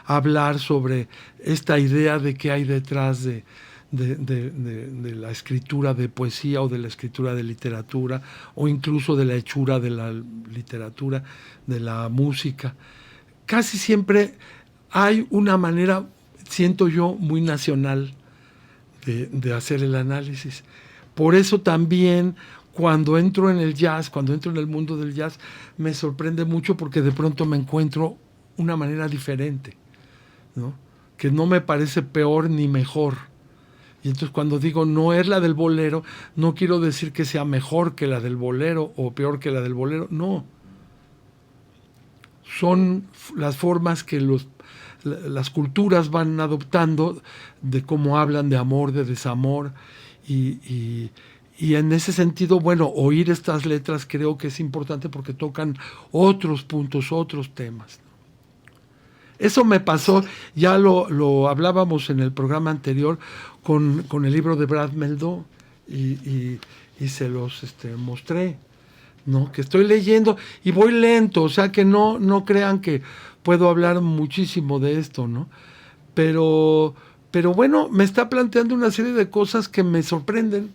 hablar sobre esta idea de qué hay detrás de la escritura de poesía o de la escritura de literatura o incluso de la hechura de la literatura, de la música, casi siempre hay una manera, siento yo, muy nacional de hacer el análisis. Por eso también cuando entro en el jazz, cuando entro en el mundo del jazz, me sorprende mucho porque de pronto me encuentro una manera diferente, ¿no? Que no me parece peor ni mejor. Y entonces cuando digo no es la del bolero, no quiero decir que sea mejor que la del bolero o peor que la del bolero, no. Son las formas que las culturas van adoptando de cómo hablan de amor, de desamor, y en ese sentido, bueno, oír estas letras creo que es importante porque tocan otros puntos, otros temas. Eso me pasó, ya lo hablábamos en el programa anterior con el libro de Brad Meldó y se los mostré, ¿no? Que estoy leyendo y voy lento, o sea que no crean que puedo hablar muchísimo de esto, ¿no? Pero bueno, me está planteando una serie de cosas que me sorprenden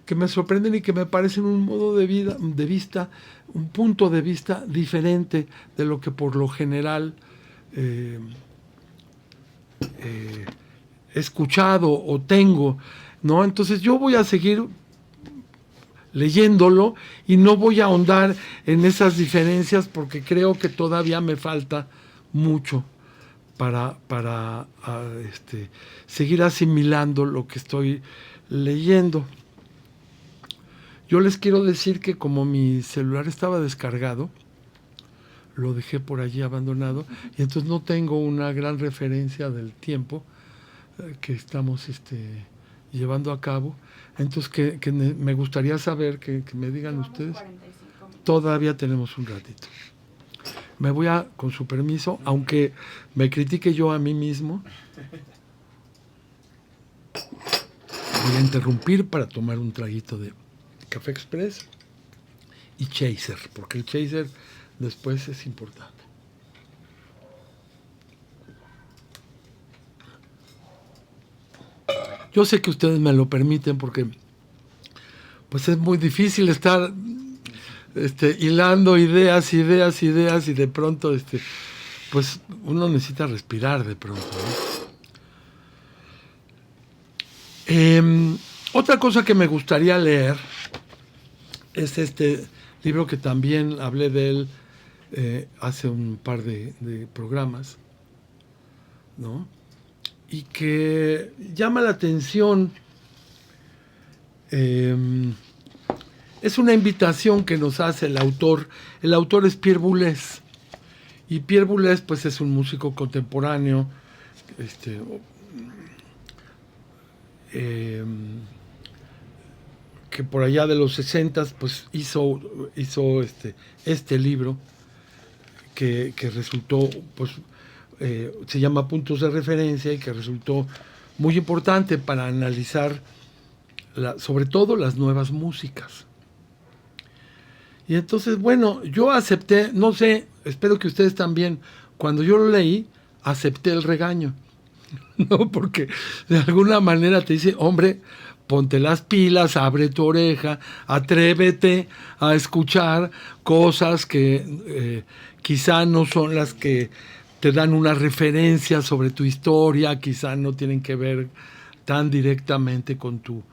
y que me parecen un modo de vista, un punto de vista diferente de lo que por lo general he escuchado o tengo, ¿no? Entonces yo voy a seguir leyéndolo y no voy a ahondar en esas diferencias porque creo que todavía me falta mucho para seguir asimilando lo que estoy leyendo. Yo les quiero decir que como mi celular estaba descargado, lo dejé por allí abandonado y entonces no tengo una gran referencia del tiempo que estamos llevando a cabo. Entonces que me gustaría saber, que me digan ustedes. Todavía tenemos un ratito. Me voy con su permiso, aunque me critique yo a mí mismo, voy a interrumpir para tomar un traguito de Café Express y Chaser, porque el Chaser después es importante. Yo sé que ustedes me lo permiten porque pues es muy difícil estar hilando ideas y de pronto pues uno necesita respirar de pronto, ¿no? Otra cosa que me gustaría leer es este libro que también hablé de él hace un par de programas, ¿no? Y que llama la atención. Es una invitación que nos hace el autor. El autor es Pierre Boulez. Y Pierre Boulez, pues, es un músico contemporáneo, que por allá de los 60 pues hizo este libro que resultó, pues, se llama Puntos de Referencia y que resultó muy importante para analizar sobre todo las nuevas músicas. Y entonces, bueno, yo acepté, no sé, espero que ustedes también, cuando yo lo leí, acepté el regaño, ¿no? Porque de alguna manera te dice, hombre, ponte las pilas, abre tu oreja, atrévete a escuchar cosas que quizá no son las que te dan una referencia sobre tu historia, quizá no tienen que ver tan directamente con tu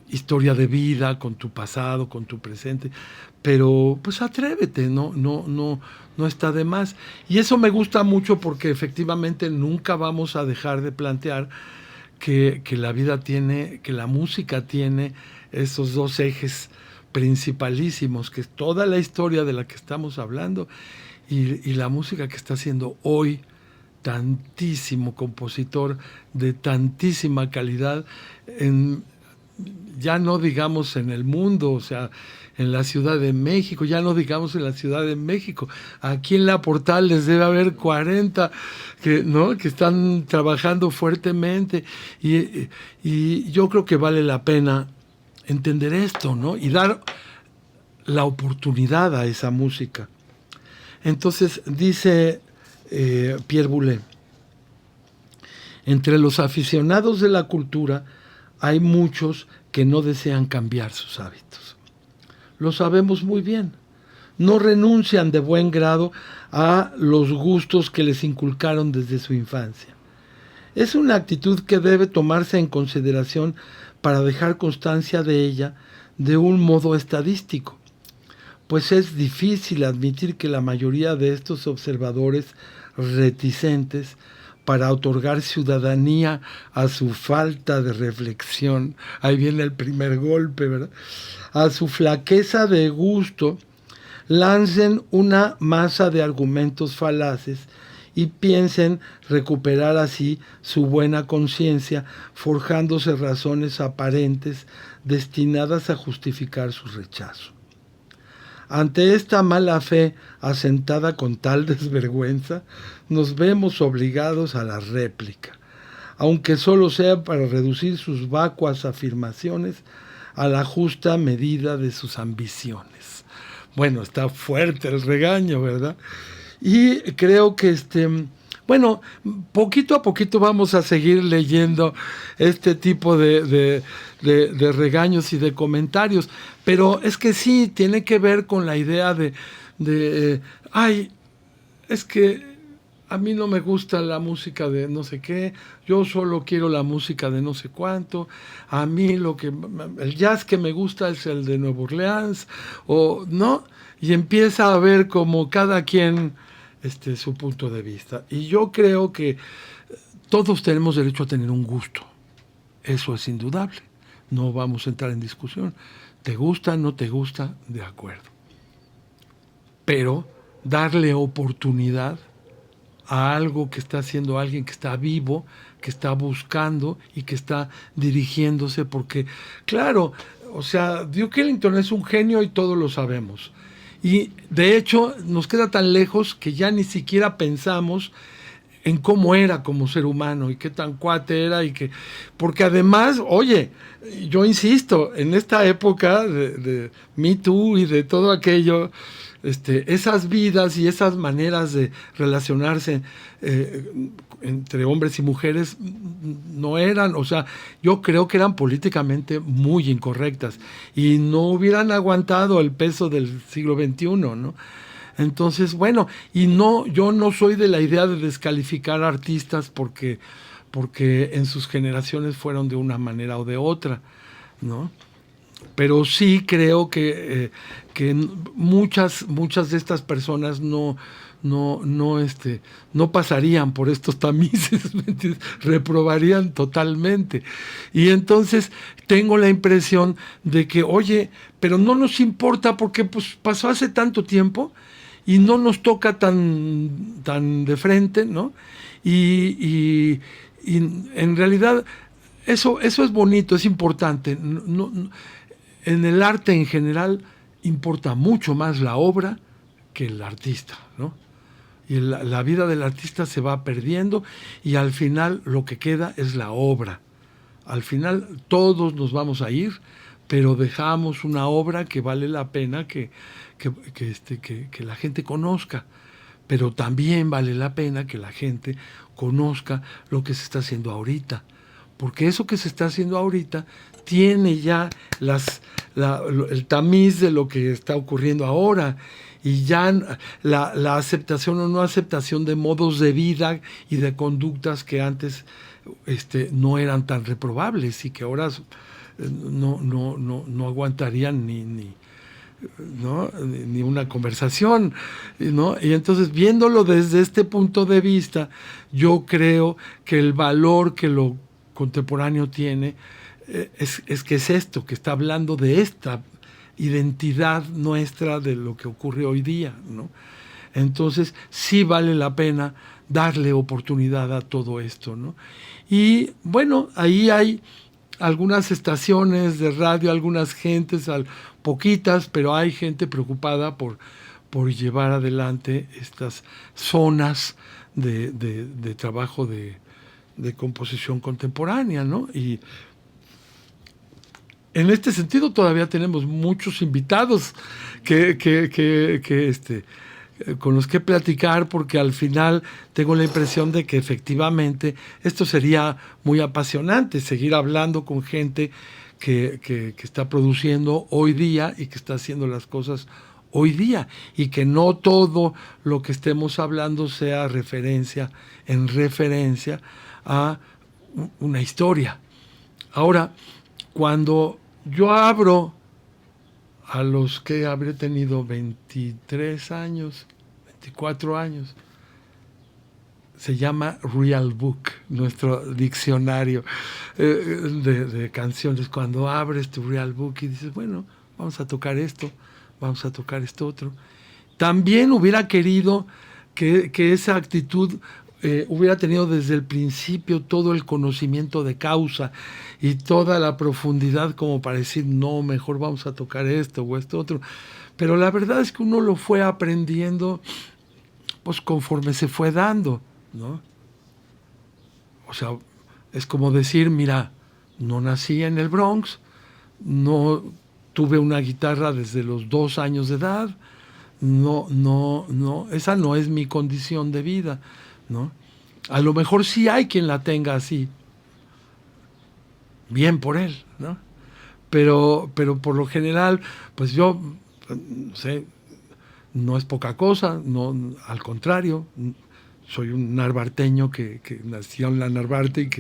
historia de vida, con tu pasado, con tu presente, pero pues atrévete, no está de más. Y eso me gusta mucho porque efectivamente nunca vamos a dejar de plantear que la vida tiene, que la música tiene esos dos ejes principalísimos, que es toda la historia de la que estamos hablando y la música que está haciendo hoy tantísimo compositor de tantísima calidad, ya no digamos en el mundo, o sea, en la Ciudad de México, ya no digamos en la Ciudad de México, aquí en La Portales debe haber 40 que están trabajando fuertemente, y yo creo que vale la pena entender esto, ¿no? Y dar la oportunidad a esa música. Entonces dice Pierre Boulez: entre los aficionados de la cultura hay muchos que no desean cambiar sus hábitos. Lo sabemos muy bien. No renuncian de buen grado a los gustos que les inculcaron desde su infancia. Es una actitud que debe tomarse en consideración para dejar constancia de ella de un modo estadístico, pues es difícil admitir que la mayoría de estos observadores reticentes para otorgar ciudadanía a su falta de reflexión, ahí viene el primer golpe, ¿verdad?, a su flaqueza de gusto, lancen una masa de argumentos falaces y piensen recuperar así su buena conciencia, forjándose razones aparentes destinadas a justificar su rechazo. Ante esta mala fe asentada con tal desvergüenza, nos vemos obligados a la réplica, aunque solo sea para reducir sus vacuas afirmaciones a la justa medida de sus ambiciones. Bueno, está fuerte el regaño, ¿verdad? Y creo que bueno, poquito a poquito vamos a seguir leyendo este tipo de regaños y de comentarios, pero es que sí, tiene que ver con la idea es que a mí no me gusta la música de no sé qué, yo solo quiero la música de no sé cuánto, a mí el jazz que me gusta es el de Nueva Orleans, o no, y empieza a ver como cada quien su punto de vista. Y yo creo que todos tenemos derecho a tener un gusto, eso es indudable, no vamos a entrar en discusión, te gusta, no te gusta, de acuerdo, pero darle oportunidad a algo que está haciendo alguien que está vivo, que está buscando y que está dirigiéndose, porque claro, o sea, Duke Ellington es un genio y todos lo sabemos, y de hecho nos queda tan lejos que ya ni siquiera pensamos en cómo era como ser humano y qué tan cuate era, porque además, oye, yo insisto, en esta época de Me Too y de todo aquello, esas vidas y esas maneras de relacionarse entre hombres y mujeres no eran, o sea, yo creo que eran políticamente muy incorrectas y no hubieran aguantado el peso del siglo XXI, ¿no? Entonces, bueno, yo no soy de la idea de descalificar artistas porque en sus generaciones fueron de una manera o de otra, ¿no? Pero sí creo que muchas de estas personas no pasarían por estos tamices, reprobarían totalmente. Y entonces tengo la impresión de que, oye, pero no nos importa porque pues pasó hace tanto tiempo y no nos toca tan de frente, ¿no? Y en realidad eso es bonito, es importante. En el arte en general importa mucho más la obra que el artista, ¿no? Y la vida del artista se va perdiendo y al final lo que queda es la obra. Al final todos nos vamos a ir, pero dejamos una obra que vale la pena que la gente conozca, pero también vale la pena que la gente conozca lo que se está haciendo ahorita, porque eso que se está haciendo ahorita tiene ya el tamiz de lo que está ocurriendo ahora, y ya la aceptación o no aceptación de modos de vida y de conductas que antes no eran tan reprobables y que ahora no aguantarían ni una conversación, ¿no? Y entonces, viéndolo desde este punto de vista, yo creo que el valor que lo contemporáneo tiene es que es esto, que está hablando de esta identidad nuestra de lo que ocurre hoy día, ¿no? Entonces sí vale la pena darle oportunidad a todo esto, ¿no? Y bueno, ahí hay algunas estaciones de radio, algunas gentes, poquitas, pero hay gente preocupada por llevar adelante estas zonas de trabajo de composición contemporánea, ¿no? Y en este sentido todavía tenemos muchos invitados con los que platicar, porque al final tengo la impresión de que efectivamente esto sería muy apasionante, seguir hablando con gente que está produciendo hoy día y que está haciendo las cosas hoy día, y que no todo lo que estemos hablando sea referencia a una historia. Ahora, cuando yo abro a los que habré tenido 23 años, 24 años, se llama Real Book, nuestro diccionario de canciones. Cuando abres tu Real Book y dices, bueno, vamos a tocar esto, vamos a tocar esto otro. También hubiera querido que esa actitud hubiera tenido desde el principio todo el conocimiento de causa y toda la profundidad como para decir, no, mejor vamos a tocar esto o esto otro. Pero la verdad es que uno lo fue aprendiendo pues conforme se fue dando, ¿no? O sea, es como decir, mira, no nací en el Bronx, no tuve una guitarra desde los 2 años de edad, no, esa no es mi condición de vida, ¿no? A lo mejor sí hay quien la tenga así, bien por él, ¿no? Pero por lo general, pues yo, no sé, no es poca cosa, no, al contrario, soy un narvarteño que nació en la Narvarte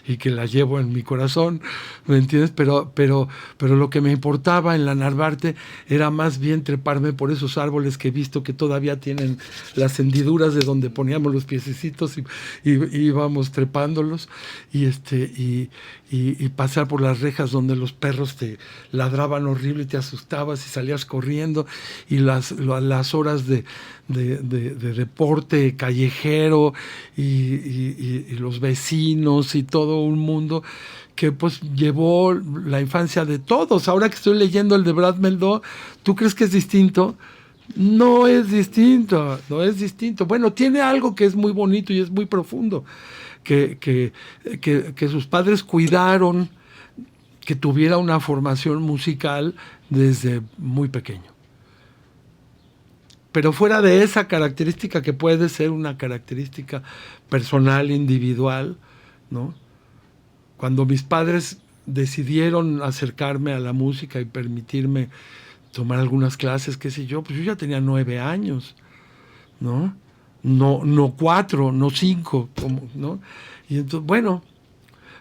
y que la llevo en mi corazón, ¿me entiendes? Pero lo que me importaba en la Narvarte era más bien treparme por esos árboles que he visto que todavía tienen las hendiduras de donde poníamos los piececitos y íbamos trepándolos y pasar por las rejas donde los perros te ladraban horrible y te asustabas y salías corriendo, y las horas de deporte callejero y los vecinos y todo un mundo que pues llevó la infancia de todos. Ahora que estoy leyendo el de Brad Meldó, ¿tú crees que es distinto? No es distinto, no es distinto. Bueno, tiene algo que es muy bonito y es muy profundo, que sus padres cuidaron que tuviera una formación musical desde muy pequeño. Pero fuera de esa característica que puede ser una característica personal, individual, ¿no? Cuando mis padres decidieron acercarme a la música y permitirme tomar algunas clases, qué sé yo, pues yo ya tenía 9 años, ¿no? No 4, no 5, ¿no? Y entonces, bueno,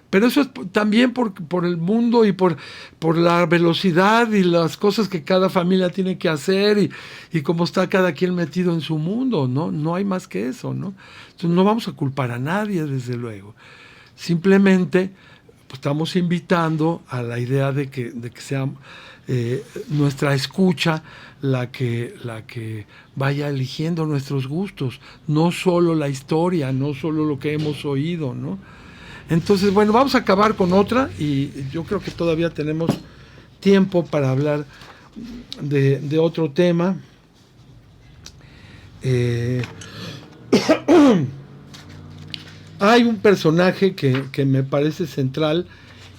pero eso es también por el mundo y por la velocidad y las cosas que cada familia tiene que hacer y cómo está cada quien metido en su mundo, ¿no? No hay más que eso, ¿no? Entonces no vamos a culpar a nadie, desde luego. Simplemente pues, estamos invitando a la idea de que sea nuestra escucha la que vaya eligiendo nuestros gustos, no solo la historia, no solo lo que hemos oído, ¿no? Entonces, bueno, vamos a acabar con otra y yo creo que todavía tenemos tiempo para hablar de otro tema. Hay un personaje que me parece central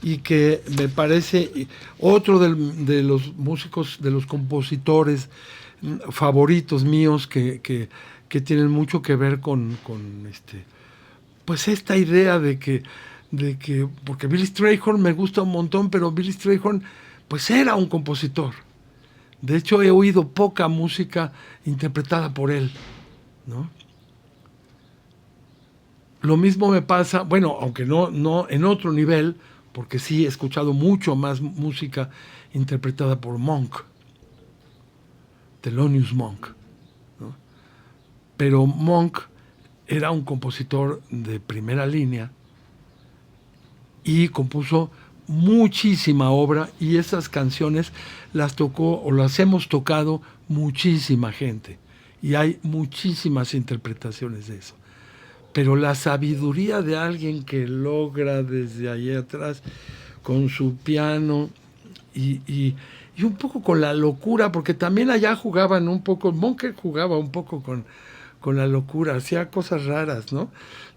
y que me parece otro de los músicos, de los compositores favoritos míos que tienen mucho que ver con pues esta idea de que porque Billy Strayhorn me gusta un montón, pero Billy Strayhorn pues era un compositor. De hecho, he oído poca música interpretada por él, ¿no? Lo mismo me pasa, bueno, aunque no en otro nivel, porque sí he escuchado mucho más música interpretada por Monk, Thelonious Monk, ¿no? Pero Monk era un compositor de primera línea y compuso muchísima obra, y esas canciones las tocó o las hemos tocado muchísima gente y hay muchísimas interpretaciones de eso. pero la sabiduría de alguien que logra desde ahí atrás con su piano y un poco con la locura, porque también allá jugaban un poco, Monk jugaba un poco con la locura, hacía cosas raras, ¿no?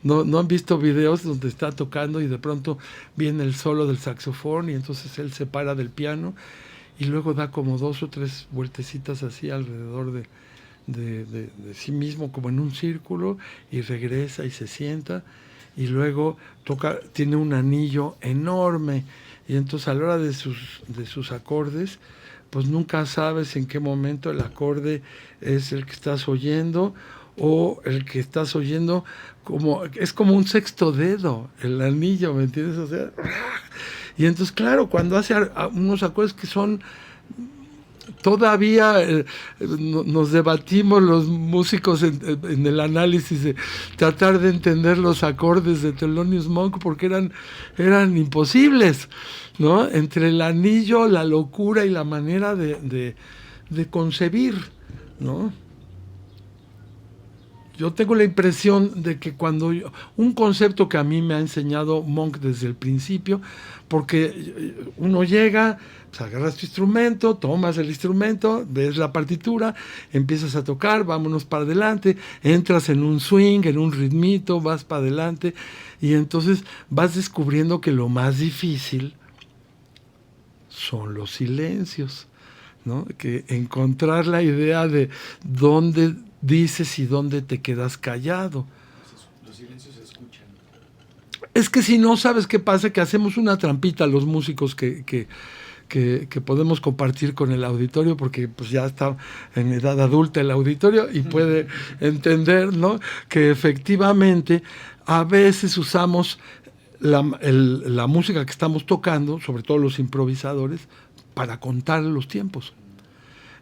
¿No han visto videos donde está tocando y de pronto viene el solo del saxofón y entonces él se para del piano y luego da como 2 o 3 vueltecitas así alrededor de sí mismo, como en un círculo, y regresa y se sienta y luego toca, tiene un anillo enorme y entonces a la hora de sus acordes, pues nunca sabes en qué momento el acorde es el que estás oyendo o el que estás oyendo es como un sexto dedo, el anillo, ¿me entiendes? O sea, y entonces claro, cuando hace unos acordes que son todavía nos debatimos los músicos en el análisis de tratar de entender los acordes de Thelonious Monk porque eran imposibles, ¿no? Entre el anillo, la locura y la manera de concebir, ¿no? Yo tengo la impresión de que un concepto que a mí me ha enseñado Monk desde el principio, porque uno llega, pues agarras tu instrumento, tomas el instrumento, ves la partitura, empiezas a tocar, vámonos para adelante, entras en un swing, en un ritmito, vas para adelante, y entonces vas descubriendo que lo más difícil son los silencios, ¿no? Que encontrar la idea de dónde dices y dónde te quedas callado. Los silencios se escuchan. Es que si no, ¿sabes qué pasa? Que hacemos una trampita los músicos que podemos compartir con el auditorio, porque pues ya está en edad adulta el auditorio y puede entender, ¿no? Que efectivamente a veces usamos la música que estamos tocando, sobre todo los improvisadores, para contar los tiempos.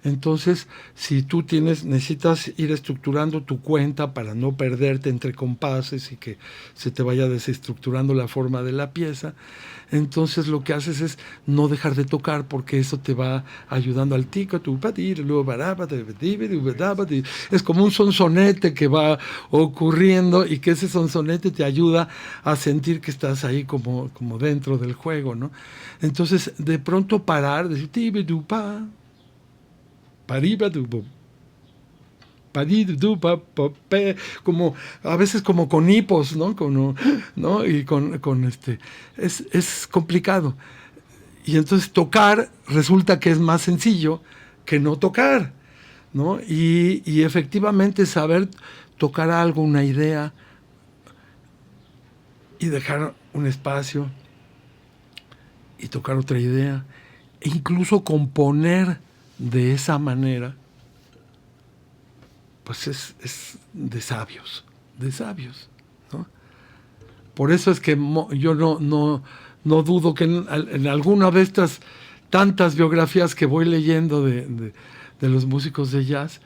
Entonces, si tú necesitas ir estructurando tu cuenta para no perderte entre compases y que se te vaya desestructurando la forma de la pieza, entonces lo que haces es no dejar de tocar porque eso te va ayudando al tico, es como un sonsonete que va ocurriendo y que ese sonsonete te ayuda a sentir que estás ahí como dentro del juego, ¿no? Entonces, de pronto parar, decir como a veces como con hipos, ¿no? Y es complicado. Y entonces tocar resulta que es más sencillo que no tocar, ¿no? Y efectivamente saber tocar algo, una idea, y dejar un espacio y tocar otra idea, e incluso componer de esa manera, pues es de sabios, ¿no? Por eso es que yo no dudo que en alguna de estas tantas biografías que voy leyendo de los músicos de jazz,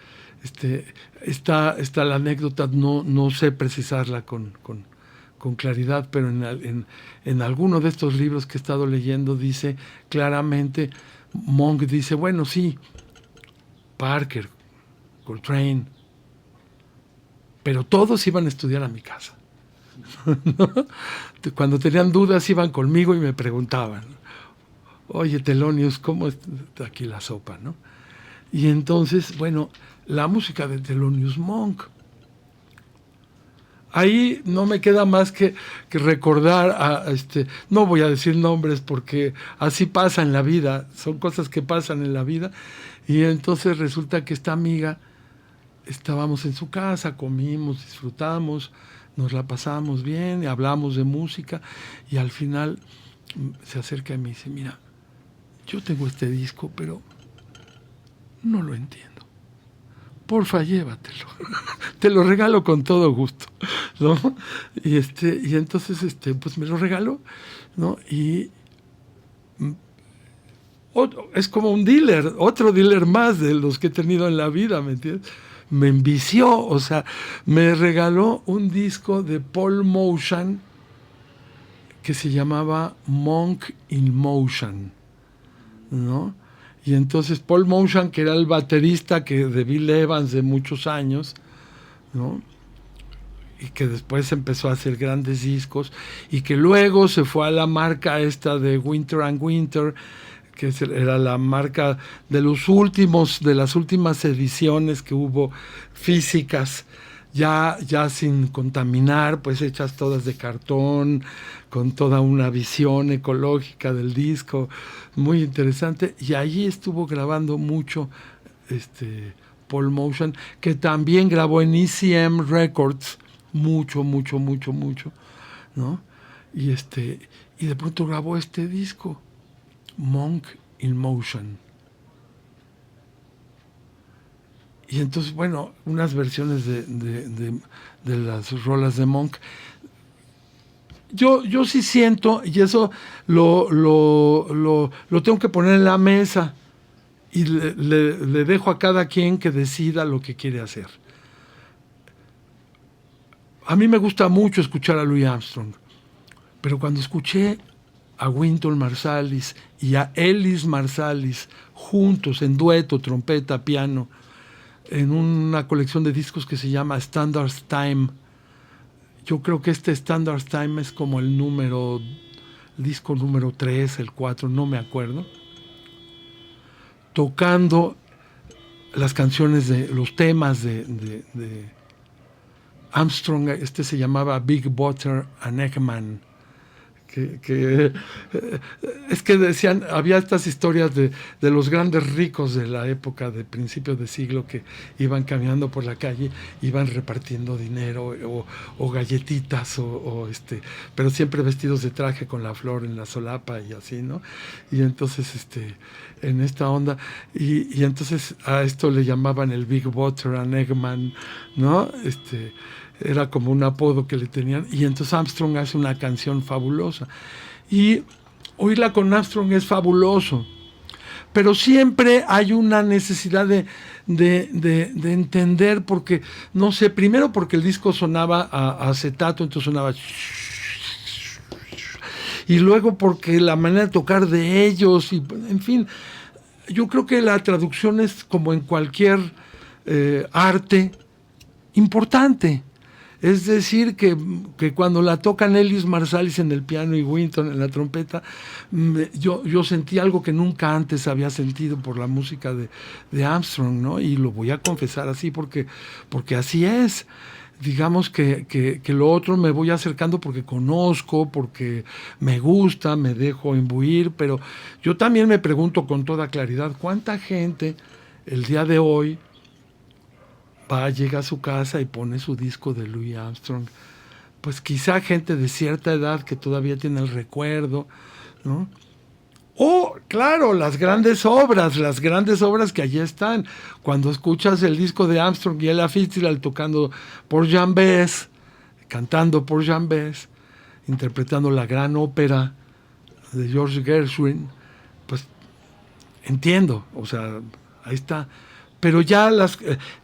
está la anécdota, no sé precisarla con claridad, pero en alguno de estos libros que he estado leyendo dice claramente, Monk dice, bueno, sí, Parker, Coltrane, pero todos iban a estudiar a mi casa. ¿No? Cuando tenían dudas iban conmigo y me preguntaban, oye, Thelonious, ¿cómo está aquí la sopa, no? Y entonces, bueno, la música de Thelonious Monk. Ahí no me queda más que recordar no voy a decir nombres porque así pasa en la vida, son cosas que pasan en la vida, y entonces resulta que esta amiga, estábamos en su casa, comimos, disfrutamos, nos la pasamos bien, hablamos de música, y al final se acerca y me dice, mira, yo tengo este disco, pero no lo entiendo. Porfa, llévatelo. Te lo regalo con todo gusto, ¿no? Y entonces pues me lo regaló, ¿no? Y es como un dealer, otro dealer más de los que he tenido en la vida, ¿me entiendes? Me envició, o sea, me regaló un disco de Paul Motian que se llamaba Monk in Motion, ¿no? Y entonces Paul Motian, que era el baterista de Bill Evans de muchos años, ¿no? y que después empezó a hacer grandes discos, y que luego se fue a la marca esta de Winter and Winter, que era la marca de las últimas ediciones que hubo físicas, ya sin contaminar, pues hechas todas de cartón, con toda una visión ecológica del disco, muy interesante, y allí estuvo grabando mucho Paul Motian, que también grabó en ECM Records, mucho, ¿no? Y de pronto grabó este disco, Monk in Motion. Y entonces, bueno, unas versiones de las rolas de Monk. Yo sí siento, y eso lo tengo que poner en la mesa, y le dejo a cada quien que decida lo que quiere hacer. A mí me gusta mucho escuchar a Louis Armstrong, pero cuando escuché a Wynton Marsalis y a Ellis Marsalis juntos en dueto, trompeta, piano, en una colección de discos que se llama Standards Time. Yo creo que este Standards Time es como el disco número 3, el 4, no me acuerdo, tocando las canciones los temas de Armstrong. Se llamaba Big Butter and Eggman. Es que decían, había estas historias de los grandes ricos de la época de principios de siglo que iban caminando por la calle, iban repartiendo dinero o galletitas pero siempre vestidos de traje con la flor en la solapa y así, ¿no? Y entonces en esta onda y entonces a esto le llamaban el Big Butter and Eggman, ¿no? Era como un apodo que le tenían, y entonces Armstrong hace una canción fabulosa, y oírla con Armstrong es fabuloso, pero siempre hay una necesidad de entender, porque, no sé, primero porque el disco sonaba a acetato, entonces sonaba, y luego porque la manera de tocar de ellos, y en fin, yo creo que la traducción es como en cualquier arte importante. Es decir, que cuando la tocan Ellis Marsalis en el piano y Wynton en la trompeta, yo sentí algo que nunca antes había sentido por la música de Armstrong, ¿no? Y lo voy a confesar así porque así es. Digamos que lo otro me voy acercando porque conozco, porque me gusta, me dejo imbuir, pero yo también me pregunto con toda claridad, ¿cuánta gente el día de hoy llega a su casa y pone su disco de Louis Armstrong? Pues quizá gente de cierta edad que todavía tiene el recuerdo, ¿no? O, claro, las grandes obras que allí están. Cuando escuchas el disco de Armstrong y Ella Fitzgerald tocando por Jean Bess, cantando por Jean Bess, interpretando la gran ópera de George Gershwin, pues entiendo, o sea, ahí está. Pero ya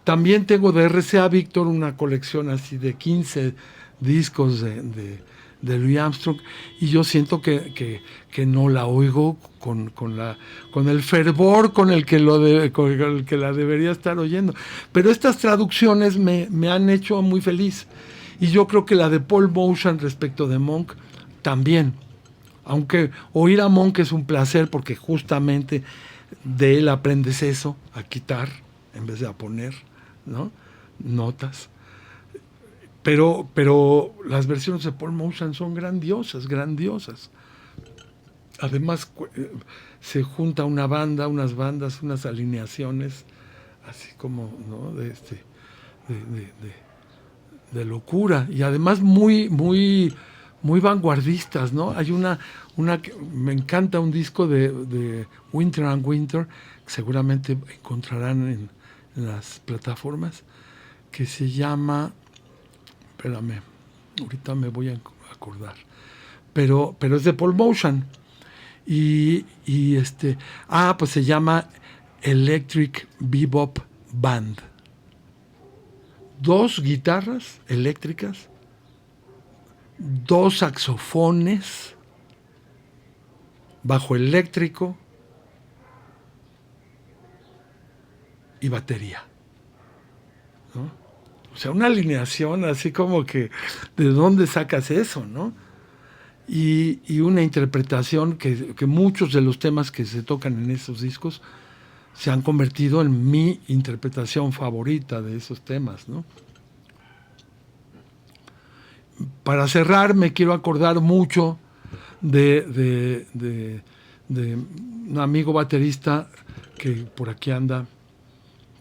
también tengo de RCA Victor una colección así de 15 discos de Louis Armstrong, y yo siento que no la oigo con el fervor con el que la debería estar oyendo. Pero estas traducciones me han hecho muy feliz, y yo creo que la de Paul Motian respecto de Monk también, aunque oír a Monk es un placer porque justamente de él aprendes eso, a quitar en vez de a poner, ¿no? Notas. Pero las versiones de Paul Motian son grandiosas. Además, se junta unas bandas, unas alineaciones, así como, ¿no? De locura, y además muy vanguardistas, ¿no? Hay una que me encanta, un disco de Winter and Winter, que seguramente encontrarán en las plataformas, que se llama, espérame, ahorita me voy a acordar, pero es de Paul Motian, y pues se llama Electric Bebop Band. 2 guitarras eléctricas, 2 saxofones, bajo eléctrico y batería, ¿no? O O sea, una alineación así como que, ¿de dónde sacas eso, no? Y una interpretación que muchos de los temas que se tocan en esos discos se han convertido en mi interpretación favorita de esos temas, ¿no? Para cerrar, me quiero acordar mucho de un amigo baterista que por aquí anda,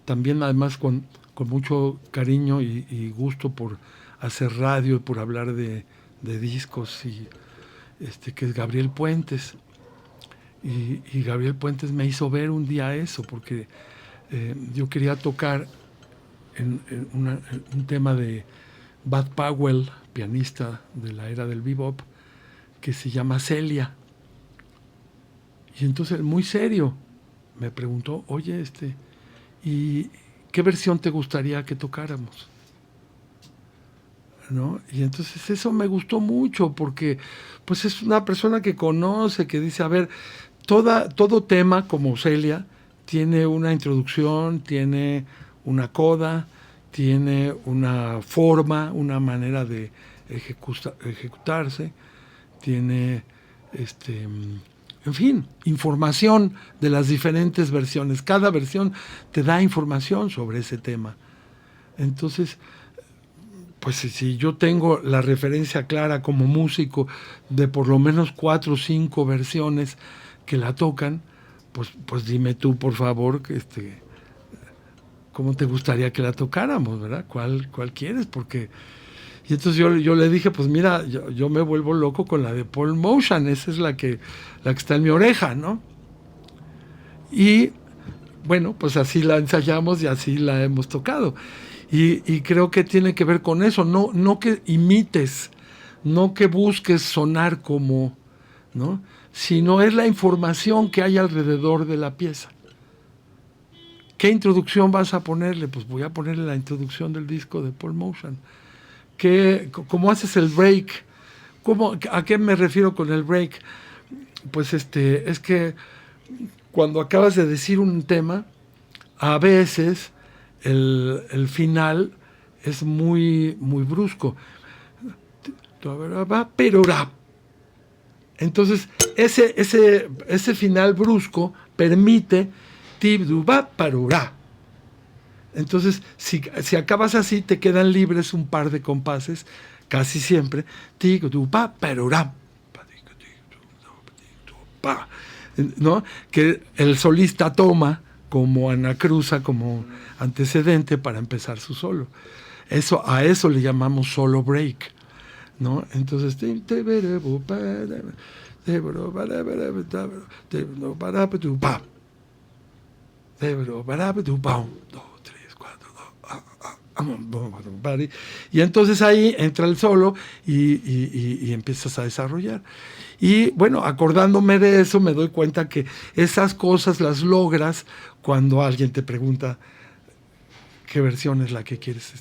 también además con mucho cariño y gusto por hacer radio y por hablar de discos, y que es Gabriel Puentes. Y Gabriel Puentes me hizo ver un día eso, porque yo quería tocar en un tema de Bud Powell, pianista de la era del bebop, que se llama Celia. Y entonces, muy serio, me preguntó, oye, ¿y qué versión te gustaría que tocáramos? ¿No? Y entonces eso me gustó mucho, porque pues es una persona que conoce, que dice, a ver, todo tema como Celia tiene una introducción, tiene una coda, tiene una forma, una manera de ejecutarse, tiene en fin, información de las diferentes versiones. Cada versión te da información sobre ese tema. Entonces, pues si yo tengo la referencia clara como músico de por lo menos 4 o 5 versiones que la tocan, pues dime tú, por favor, cómo te gustaría que la tocáramos, ¿verdad? ¿Cuál quieres? Porque... Y entonces yo le dije, pues mira, yo me vuelvo loco con la de Paul Motion, esa es la que está en mi oreja, ¿no? Y bueno, pues así la ensayamos y así la hemos tocado. Y creo que tiene que ver con eso, no que imites, no que busques sonar como, ¿no? Sino es la información que hay alrededor de la pieza. ¿Qué introducción vas a ponerle? Pues voy a ponerle la introducción del disco de Paul Motion. ¿Cómo haces el break? ¿A qué me refiero con el break? Pues es que cuando acabas de decir un tema, a veces el final es muy, muy brusco. Pero entonces ese final brusco permite parurá. Entonces, si acabas así, te quedan libres un par de compases, casi siempre, ¿no? Que el solista toma como anacruza, como antecedente para empezar su solo. A eso le llamamos solo break, ¿no? Entonces, y entonces ahí entra el solo y empiezas a desarrollar. Y bueno, acordándome de eso, me doy cuenta que esas cosas las logras cuando alguien te pregunta qué versión es la que quieres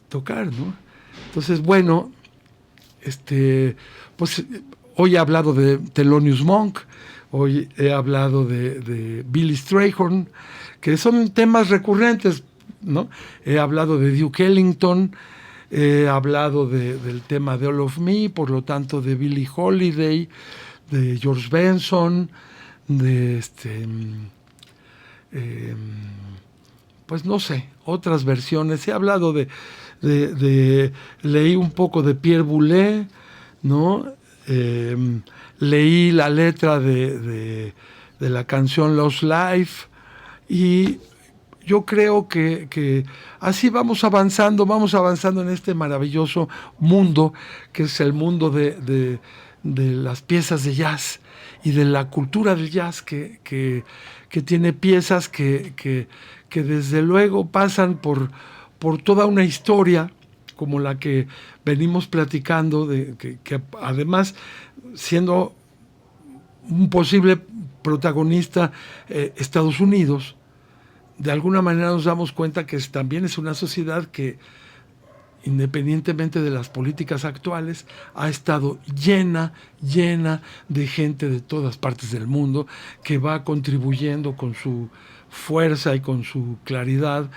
tocar, ¿no? Entonces, bueno, pues hoy he hablado de Thelonious Monk, hoy he hablado de Billy Strayhorn, que son temas recurrentes, ¿no? He hablado de Duke Ellington, he hablado del tema de All of Me, por lo tanto de Billie Holiday, de George Benson, pues no sé, otras versiones. He hablado leí un poco de Pierre Boulez, ¿no? Leí la letra de la canción Lost Life, y yo creo que así vamos avanzando en este maravilloso mundo que es el mundo de las piezas de jazz y de la cultura del jazz, que tiene piezas que desde luego pasan por toda una historia como la que venimos platicando, que además, siendo un posible protagonista Estados Unidos, de alguna manera nos damos cuenta que también es una sociedad que, independientemente de las políticas actuales, ha estado llena de gente de todas partes del mundo que va contribuyendo con su fuerza y con su claridad,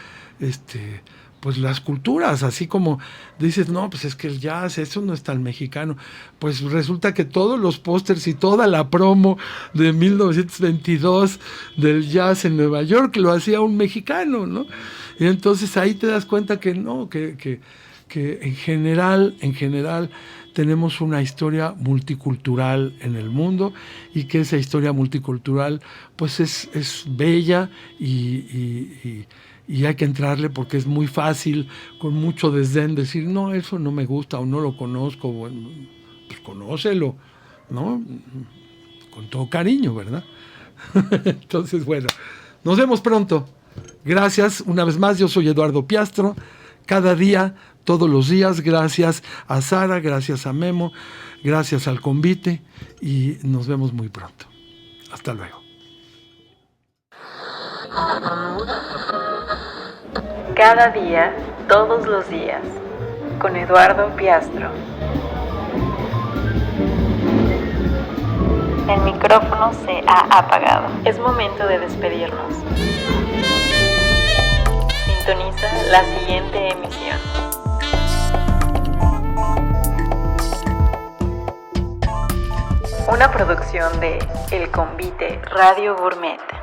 pues las culturas, así como dices, no, pues es que el jazz, eso no es tan mexicano. Pues resulta que todos los pósters y toda la promo de 1922 del jazz en Nueva York lo hacía un mexicano, ¿no? Y entonces ahí te das cuenta que no, que en general tenemos una historia multicultural en el mundo y que esa historia multicultural pues es bella y hay que entrarle porque es muy fácil, con mucho desdén, decir, no, eso no me gusta o no lo conozco. Bueno, pues conócelo, ¿no? Con todo cariño, ¿verdad? Entonces, bueno, nos vemos pronto. Gracias una vez más, yo soy Eduardo Piastro. Cada día, todos los días, gracias a Sara, gracias a Memo, gracias al convite y nos vemos muy pronto. Hasta luego. Cada día, todos los días, con Eduardo Piastro. El micrófono se ha apagado. Es momento de despedirnos. Sintoniza la siguiente emisión. Una producción de El Convite Radio Gourmet.